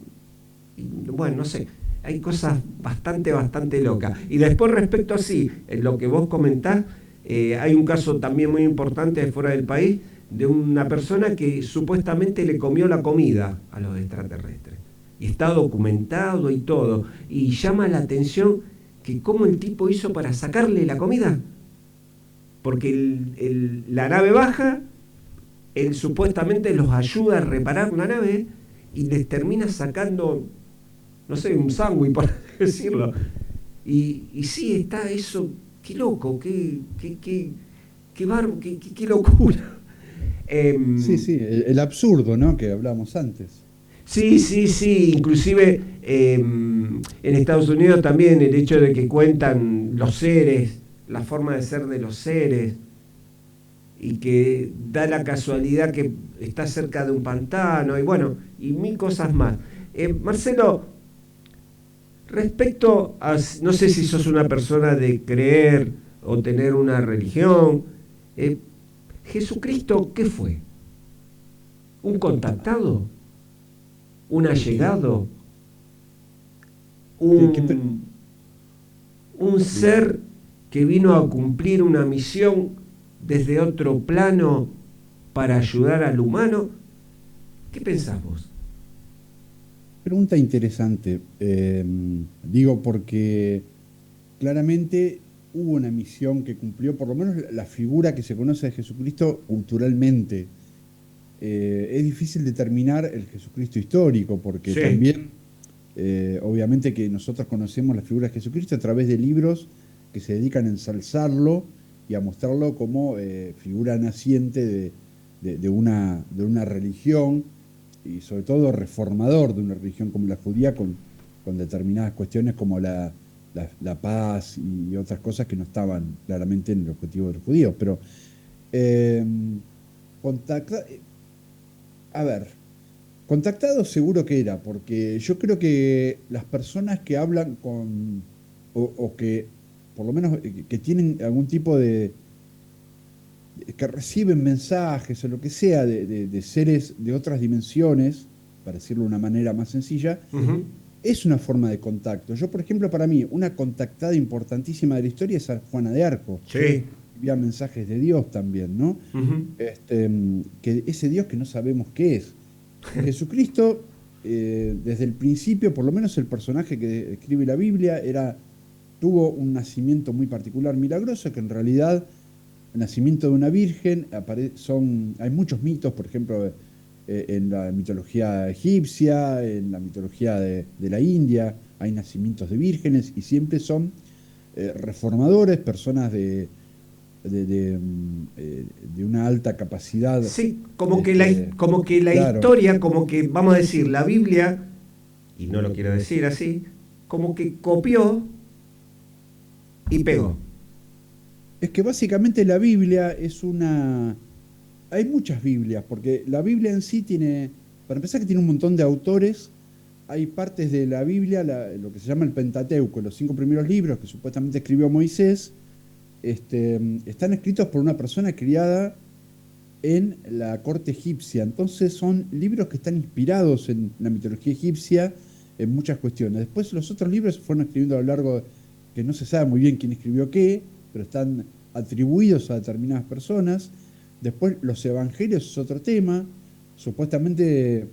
bueno, no sé, hay cosas bastante, bastante locas. Y después respecto a sí, en lo que vos comentás, hay un caso también muy importante de fuera del país de una persona que supuestamente le comió la comida a los extraterrestres. Y está documentado y todo. Y llama la atención que cómo el tipo hizo para sacarle la comida. Porque la nave baja, él supuestamente los ayuda a reparar la nave y les termina sacando no sé, un sándwich, por decirlo. Y sí, está eso, qué loco, qué locura. Sí, sí, el absurdo, ¿no? Que hablábamos antes. Sí, sí, sí, inclusive en Estados Unidos también el hecho de que cuentan los seres, la forma de ser de los seres, y que da la casualidad que está cerca de un pantano, y bueno, y mil cosas más. Marcelo, respecto a, no sé si sos una persona de creer o tener una religión, eh, Jesucristo, ¿qué fue? ¿Un contactado? ¿Un allegado? ¿Qué, qué pre- ¿Un, un ser que vino a cumplir una misión desde otro plano para ayudar al humano? ¿Qué pensás vos? Pregunta interesante. Digo porque claramente hubo una misión que cumplió, por lo menos la figura que se conoce de Jesucristo culturalmente. Es difícil determinar el Jesucristo histórico, porque Sí. también, obviamente que nosotros conocemos la figura de Jesucristo a través de libros que se dedican a ensalzarlo y a mostrarlo como figura naciente de una religión y sobre todo reformador de una religión como la judía con determinadas cuestiones como la paz y otras cosas que no estaban claramente en el objetivo de los judíos. Pero eh, contacta- a ver, contactado seguro que era, porque yo creo que las personas que hablan o que por lo menos que tienen algún tipo que reciben mensajes o lo que sea de seres de otras dimensiones, para decirlo de una manera más sencilla, Ujú. es una forma de contacto. Yo, por ejemplo, para mí, una contactada importantísima de la historia es a Juana de Arco. Sí. Envía mensajes de Dios también, ¿no? Ujú. Que ese Dios que no sabemos qué es. Jesucristo, desde el principio, por lo menos el personaje que escribe la Biblia, tuvo un nacimiento muy particular, milagroso, que en realidad el nacimiento de una virgen, hay muchos mitos, por ejemplo, en la mitología egipcia, en la mitología de la India, hay nacimientos de vírgenes y siempre son reformadores, personas de una alta capacidad. Sí, como que la Claro, historia, como que, vamos a decir, la Biblia, y no lo quiero decir así, como que copió y pegó. es que básicamente la Biblia es una. Hay muchas Biblias, porque la Biblia en sí tiene, para empezar, que tiene un montón de autores. Hay partes de la Biblia, lo que se llama el Pentateuco, los 5 primeros libros que supuestamente escribió Moisés, están escritos por una persona criada en la corte egipcia. Entonces son libros que están inspirados en la mitología egipcia en muchas cuestiones. Después los otros libros se fueron escribiendo a lo largo, que no se sabe muy bien quién escribió qué, pero están atribuidos a determinadas personas. Después los evangelios es otro tema. Supuestamente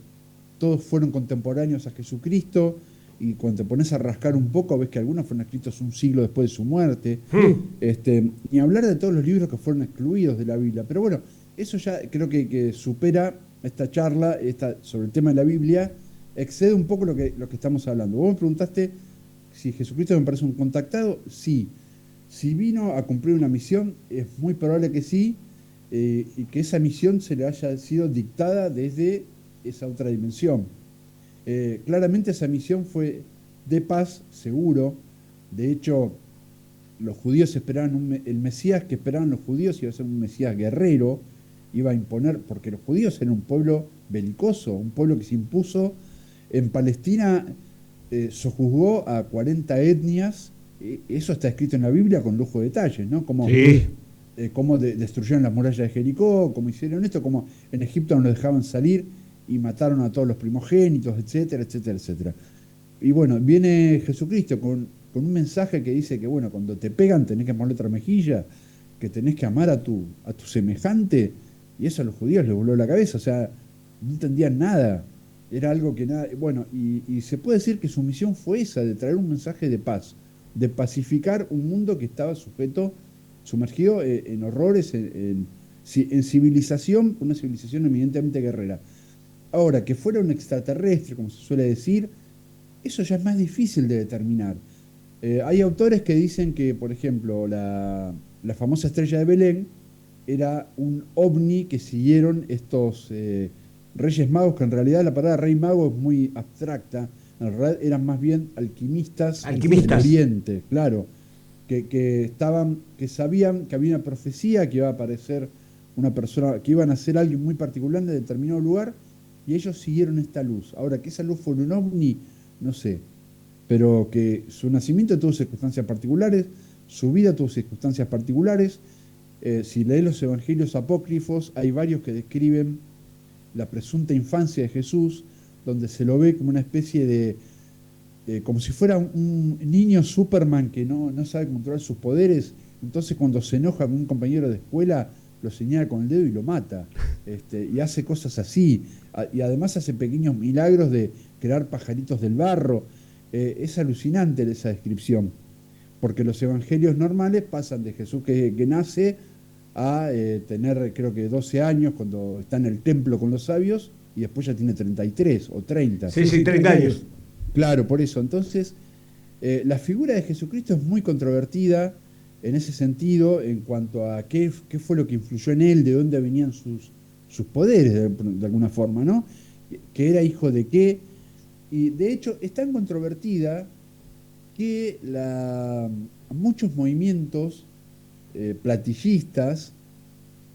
todos fueron contemporáneos a Jesucristo y cuando te pones a rascar un poco ves que algunos fueron escritos un siglo después de su muerte. Hmm. Ni hablar de todos los libros que fueron excluidos de la Biblia. Pero bueno, eso ya creo que supera esta charla sobre el tema de la Biblia, excede un poco lo que estamos hablando. Vos me preguntaste si Jesucristo me parece un contactado. Sí. Si vino a cumplir una misión, es muy probable que sí, y que esa misión se le haya sido dictada desde esa otra dimensión. Claramente esa misión fue de paz, seguro. De hecho, los judíos esperaban el Mesías que esperaban los judíos iba a ser un Mesías guerrero, iba a imponer, porque los judíos eran un pueblo belicoso, un pueblo que se impuso en Palestina, sojuzgó a 40 etnias. Eso está escrito en la Biblia con lujo de detalles, ¿no? Sí. Cómo destruyeron las murallas de Jericó, cómo hicieron esto, cómo en Egipto no los dejaban salir y mataron a todos los primogénitos, etcétera, etcétera, etcétera. Y bueno, viene Jesucristo con un mensaje que dice que, bueno, cuando te pegan tenés que poner otra mejilla, que tenés que amar a tu semejante, y eso a los judíos les voló la cabeza, o sea, no entendían nada, era algo que nada, bueno, y se puede decir que su misión fue esa, de traer un mensaje de paz, de pacificar un mundo que estaba sumergido en horrores, en civilización, una civilización eminentemente guerrera. Ahora, que fuera un extraterrestre, como se suele decir, eso ya es más difícil de determinar. Hay autores que dicen que, por ejemplo, la famosa estrella de Belén era un ovni que siguieron estos reyes magos, que en realidad la palabra rey mago es muy abstracta, en realidad eran más bien alquimistas del Alquimistas. Oriente, claro, que sabían que había una profecía, que iba a aparecer una persona, que iban a ser alguien muy particular de determinado lugar, y ellos siguieron esta luz. Ahora, que esa luz fue un ovni, no sé, pero que su nacimiento tuvo circunstancias particulares, su vida tuvo circunstancias particulares. Si lees los evangelios apócrifos, hay varios que describen la presunta infancia de Jesús, donde se lo ve como una especie como si fuera un niño Superman que no sabe controlar sus poderes, entonces cuando se enoja con un compañero de escuela, lo señala con el dedo y lo mata, y hace cosas así, y además hace pequeños milagros de crear pajaritos del barro. Es alucinante esa descripción, porque los evangelios normales pasan de Jesús que nace a tener creo que 12 años cuando está en el templo con los sabios, y después ya tiene 33 o 30. Sí, sí, 30 años. Claro, por eso. Entonces, la figura de Jesucristo es muy controvertida en ese sentido, en cuanto a qué fue lo que influyó en él, de dónde venían sus poderes, de alguna forma, ¿no? Que era hijo de qué. Y de hecho, es tan controvertida que muchos movimientos platillistas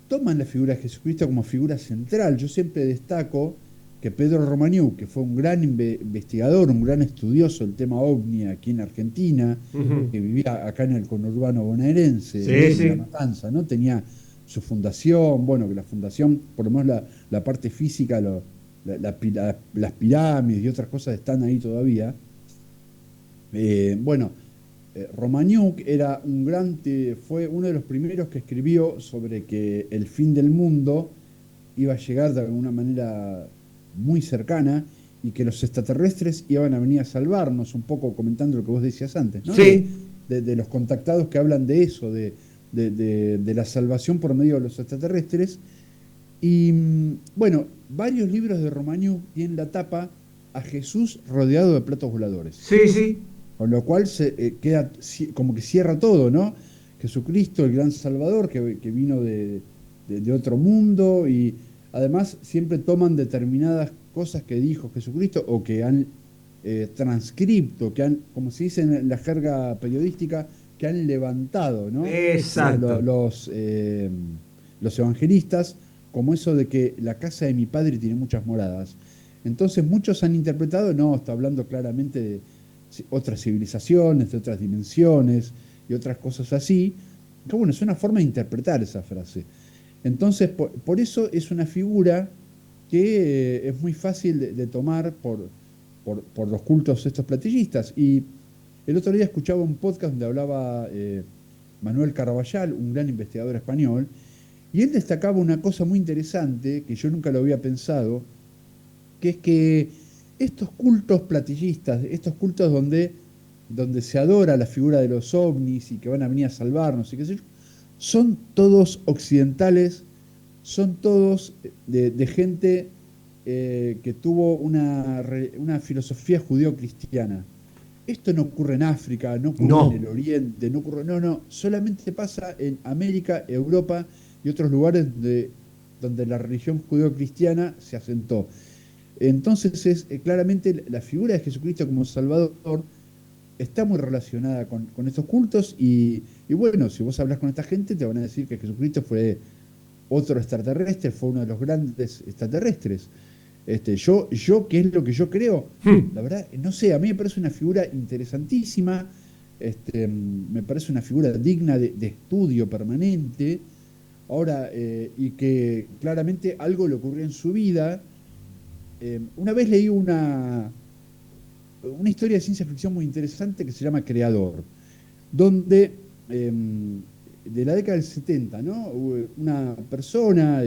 toman la figura de Jesucristo como figura central. Yo siempre destaco que Pedro Romaniuk, que fue un gran investigador, un gran estudioso del tema ovni aquí en Argentina, Ujú. que vivía acá en el conurbano bonaerense, Sí, en La sí. Matanza, ¿no? Tenía su fundación, bueno, que la fundación, por lo menos la parte física, las pirámides y otras cosas están ahí todavía. Bueno, Romaniuk era fue uno de los primeros que escribió sobre que el fin del mundo iba a llegar de alguna manera muy cercana y que los extraterrestres iban a venir a salvarnos, un poco comentando lo que vos decías antes, ¿no? Sí. De los contactados que hablan de eso, de la salvación por medio de los extraterrestres. Y bueno, varios libros de Romaniuk tienen la tapa a Jesús rodeado de platos voladores. Sí, sí. Con lo cual se queda como que cierra todo, ¿no? Jesucristo, el gran Salvador, que vino de otro mundo, y además siempre toman determinadas cosas que dijo Jesucristo o que han transcripto, como se dice en la jerga periodística, que han levantado, ¿no? Lo- lo- Exacto. los, eh, los evangelistas, como eso de que la casa de mi padre tiene muchas moradas. Entonces muchos han interpretado, no, está hablando claramente de otras civilizaciones, de otras dimensiones y otras cosas así, que bueno, es una forma de interpretar esa frase. Entonces, por eso es una figura que es muy fácil de tomar por los cultos estos platillistas. Y el otro día escuchaba un podcast donde hablaba Manuel Carabajal, un gran investigador español, y él destacaba una cosa muy interesante que yo nunca lo había pensado, que es que estos cultos platillistas, estos cultos donde se adora la figura de los ovnis y que van a venir a salvarnos y qué sé yo, son todos occidentales, son todos de gente que tuvo una filosofía judeo-cristiana. Esto no ocurre en África, no ocurre en No. el Oriente, no, solamente pasa en América, Europa y otros lugares donde la religión judeo-cristiana se asentó. Entonces claramente la figura de Jesucristo como Salvador está muy relacionada con estos cultos y bueno, si vos hablas con esta gente te van a decir que Jesucristo fue otro extraterrestre, fue uno de los grandes extraterrestres. ¿Qué es lo que yo creo? Hmm. La verdad, no sé, a mí me parece una figura interesantísima, me parece una figura digna de estudio permanente. Ahora, y que claramente algo le ocurrió en su vida. Una vez leí una historia de ciencia ficción muy interesante que se llama Creador, donde de la década del 70, ¿no? Una persona,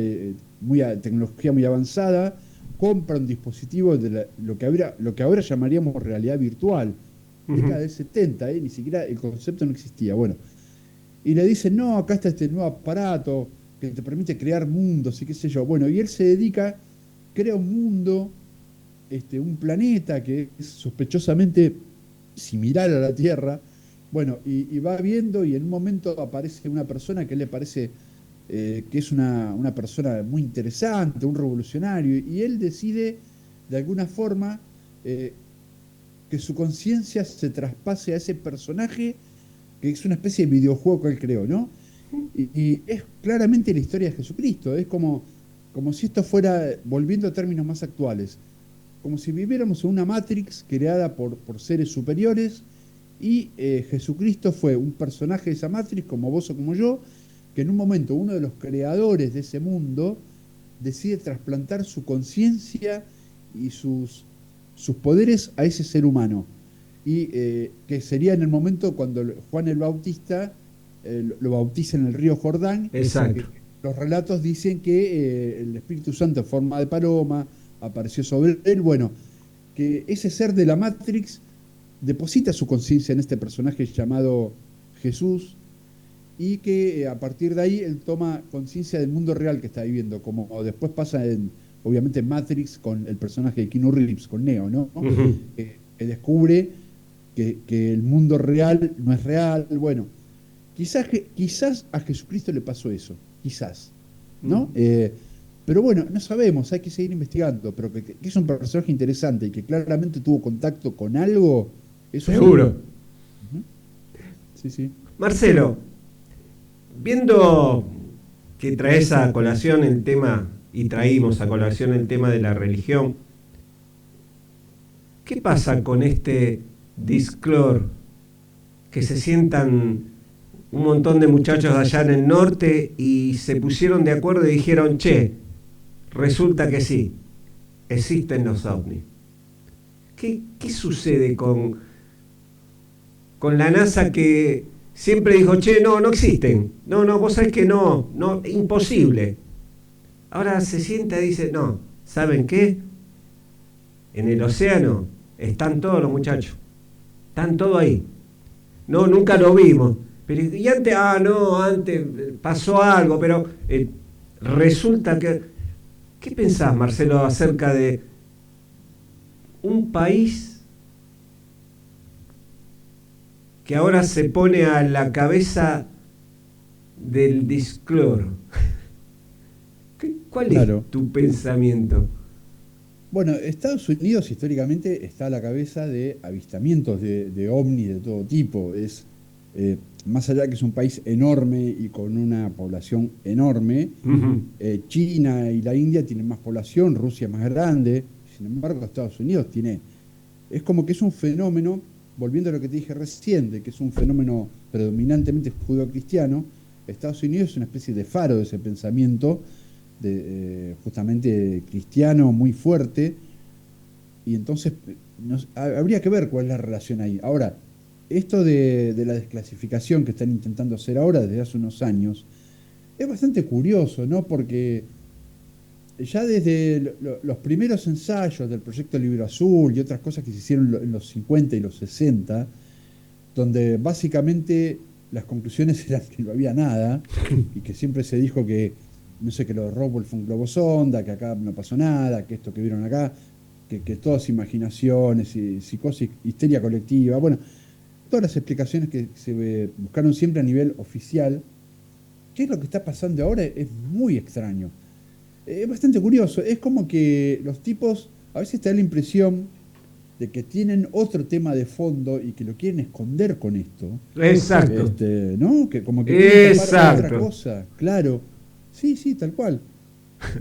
tecnología muy avanzada, compra un dispositivo lo que ahora llamaríamos realidad virtual, Ujú. década del 70, ni siquiera el concepto no existía. Bueno, y le dicen, no, acá está este nuevo aparato que te permite crear mundos y qué sé yo. Bueno, y él se dedica, crea un mundo un planeta que es sospechosamente similar a la Tierra. Bueno, y va viendo y en un momento aparece una persona que le parece que es una persona muy interesante, un revolucionario, y él decide de alguna forma que su conciencia se traspase a ese personaje, que es una especie de videojuego que él creó, ¿no? Y es claramente la historia de Jesucristo, es como si esto fuera, volviendo a términos más actuales, como si viviéramos en una Matrix creada por seres superiores y Jesucristo fue un personaje de esa Matrix, como vos o como yo, que en un momento uno de los creadores de ese mundo decide trasplantar su conciencia y sus poderes a ese ser humano. Y que sería en el momento cuando Juan el Bautista lo bautiza en el río Jordán. Exacto. Los relatos dicen que el Espíritu Santo en forma de paloma apareció sobre él. Bueno, que ese ser de la Matrix deposita su conciencia en este personaje llamado Jesús, y que a partir de ahí él toma conciencia del mundo real que está viviendo, como después pasa obviamente en Matrix con el personaje de Keanu Reeves, con Neo, ¿no? Uh-huh. Que descubre que el mundo real no es real. Bueno, quizás a Jesucristo le pasó eso, quizás, ¿no? Pero bueno, no sabemos, hay que seguir investigando, pero que es un personaje interesante y que claramente tuvo contacto con algo, eso seguro. Uh-huh. Sí, sí. Marcelo, viendo que traes a colación el tema, y traímos a colación el tema de la religión, ¿qué pasa con este disclor que se sientan un montón de muchachos allá en el norte y se pusieron de acuerdo y dijeron, che, resulta que sí, existen los ovnis? ¿Qué sucede con la NASA, que siempre dijo, che, no existen, no, vos sabés que no, imposible? Ahora se sienta y dice, no, ¿saben qué? En el océano están todos los muchachos, están todos ahí. No, nunca lo vimos. Pero, y antes, antes pasó algo, pero resulta que... ¿Qué pensás, Marcelo, acerca de un país que ahora se pone a la cabeza del discloro? ¿Cuál es tu pensamiento? Bueno, Estados Unidos históricamente está a la cabeza de avistamientos de ovnis de todo tipo. Es más allá que es un país enorme y con una población enorme, Uh-huh. China y la India tienen más población, Rusia es más grande. Sin embargo, Estados Unidos es como que es un fenómeno, volviendo a lo que te dije recién, de que es un fenómeno predominantemente judeo-cristiano. Estados Unidos es una especie de faro de ese pensamiento, justamente cristiano, muy fuerte, y entonces habría que ver cuál es la relación ahí. Ahora, esto de la desclasificación que están intentando hacer ahora desde hace unos años es bastante curioso, ¿no? Porque ya desde los primeros ensayos del proyecto Libro Azul y otras cosas que se hicieron en los 50 y los 60, donde básicamente las conclusiones eran que no había nada y que siempre se dijo que, no sé, que lo de Roswell fue un globo sonda, que acá no pasó nada, que esto que vieron acá, que todas imaginaciones, y psicosis, histeria colectiva, bueno, todas las explicaciones que se buscaron siempre a nivel oficial. ¿Qué es lo que está pasando ahora? Es muy extraño. Es bastante curioso. Es como que los tipos, a veces te da la impresión de que tienen otro tema de fondo y que lo quieren esconder con esto. Exacto. ¿No? Que como que quieren tapar otra Exacto. cosa. Claro. Sí, tal cual.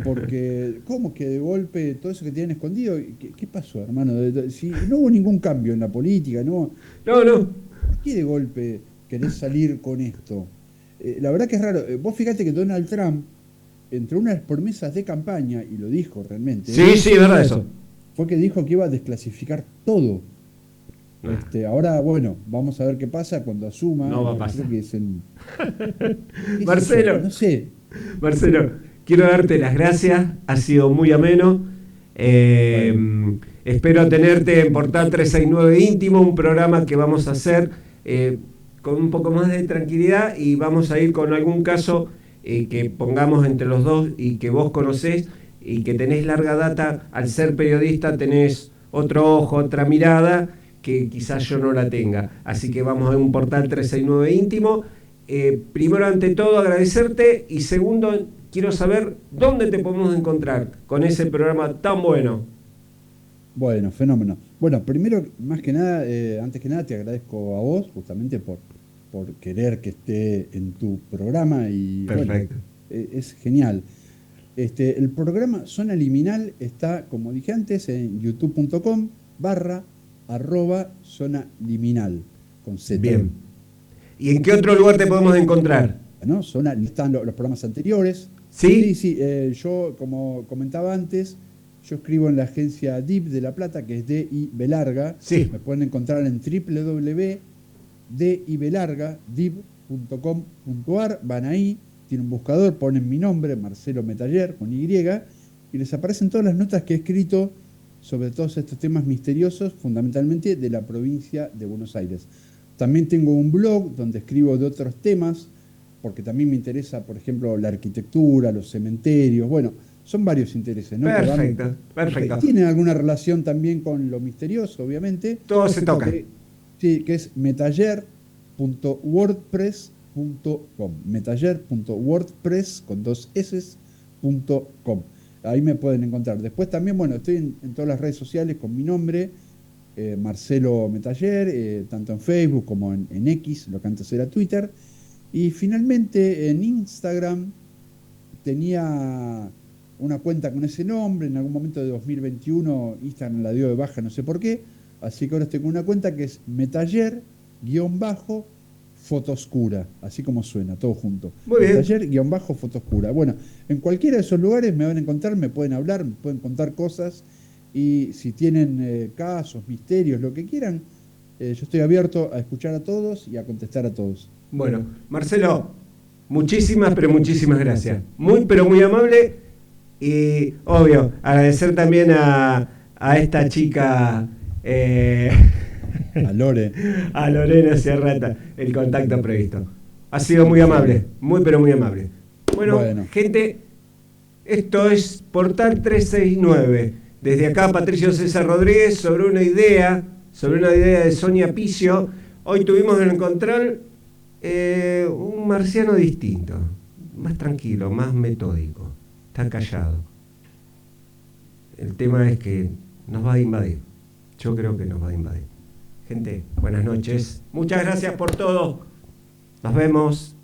Porque, ¿cómo que de golpe todo eso que tienen escondido? ¿Qué pasó, hermano? Si no hubo ningún cambio en la política, ¿no? No. ¿Por qué de golpe querés salir con esto? La verdad que es raro. Vos fíjate que Donald Trump, entre unas promesas de campaña, y lo dijo realmente. Sí, es verdad eso. Fue que dijo que iba a desclasificar todo. Ahora, bueno, vamos a ver qué pasa cuando asuma. No va a pasar. Creo que es Marcelo. No sé. Marcelo, quiero darte las gracias. Ha sido muy ameno. Espero tenerte en Portal 369 Íntimo, un programa que vamos a hacer con un poco más de tranquilidad, y vamos a ir con algún caso que pongamos entre los dos y que vos conocés, y que tenés larga data, al ser periodista tenés otro ojo, otra mirada, que quizás yo no la tenga. Así que vamos a un portal 369 íntimo. Primero, ante todo, agradecerte, y segundo, quiero saber dónde te podemos encontrar con ese programa tan bueno. Bueno, fenómeno. Bueno, primero, más que nada, antes que nada, te agradezco a vos justamente por querer que esté en tu programa y Perfecto. Bueno, es genial. El programa Zona Liminal está, como dije antes, en youtube.com/Zona Liminal con Z. Bien. ¿Y en qué otro lugar te podemos encontrar? ¿No? Están los programas anteriores. ¿Sí? Sí, yo, como comentaba antes, yo escribo en la agencia DIB de La Plata, que es DIB Larga. Sí. Me pueden encontrar en www.diblarga.com.ar. Van ahí, tienen un buscador, ponen mi nombre, Marcelo Metaller, con Y, y les aparecen todas las notas que he escrito sobre todos estos temas misteriosos, fundamentalmente de la provincia de Buenos Aires. También tengo un blog donde escribo de otros temas, porque también me interesa, por ejemplo, la arquitectura, los cementerios, bueno, son varios intereses, ¿no? Perfecto, perfecto. Tienen alguna relación también con lo misterioso, obviamente. Todo se toca. Sí, que es metaller.wordpress.com. Metaller.wordpress con 2 s.com. Ahí me pueden encontrar. Después también, bueno, estoy en todas las redes sociales con mi nombre, Marcelo Metaller, tanto en Facebook como en X, lo que antes era Twitter. Y finalmente en Instagram tenía una cuenta con ese nombre, en algún momento de 2021 Instagram la dio de baja, no sé por qué, así que ahora estoy con una cuenta que es Metaller-Fotoscura, así como suena, todo junto. Muy bien. Metaller-Fotoscura. Bueno, en cualquiera de esos lugares me van a encontrar, me pueden hablar, me pueden contar cosas, y si tienen casos, misterios, lo que quieran, yo estoy abierto a escuchar a todos y a contestar a todos. Bueno, Marcelo, muchísimas, pero muchísimas gracias. Muy, pero muy amable. Y, obvio, agradecer también a esta chica, A Lore. a Lorena Sierrata, el contacto previsto. Ha sido muy amable, muy, pero muy amable. Bueno, gente, esto es Portal 369. Desde acá, Patricio César Rodríguez, sobre una idea de Sonia Picio. Hoy tuvimos en el control un marciano distinto, más tranquilo, más metódico, está callado. El tema es que nos va a invadir. Yo creo que nos va a invadir. Gente, buenas noches. Muchas gracias por todo. Nos vemos.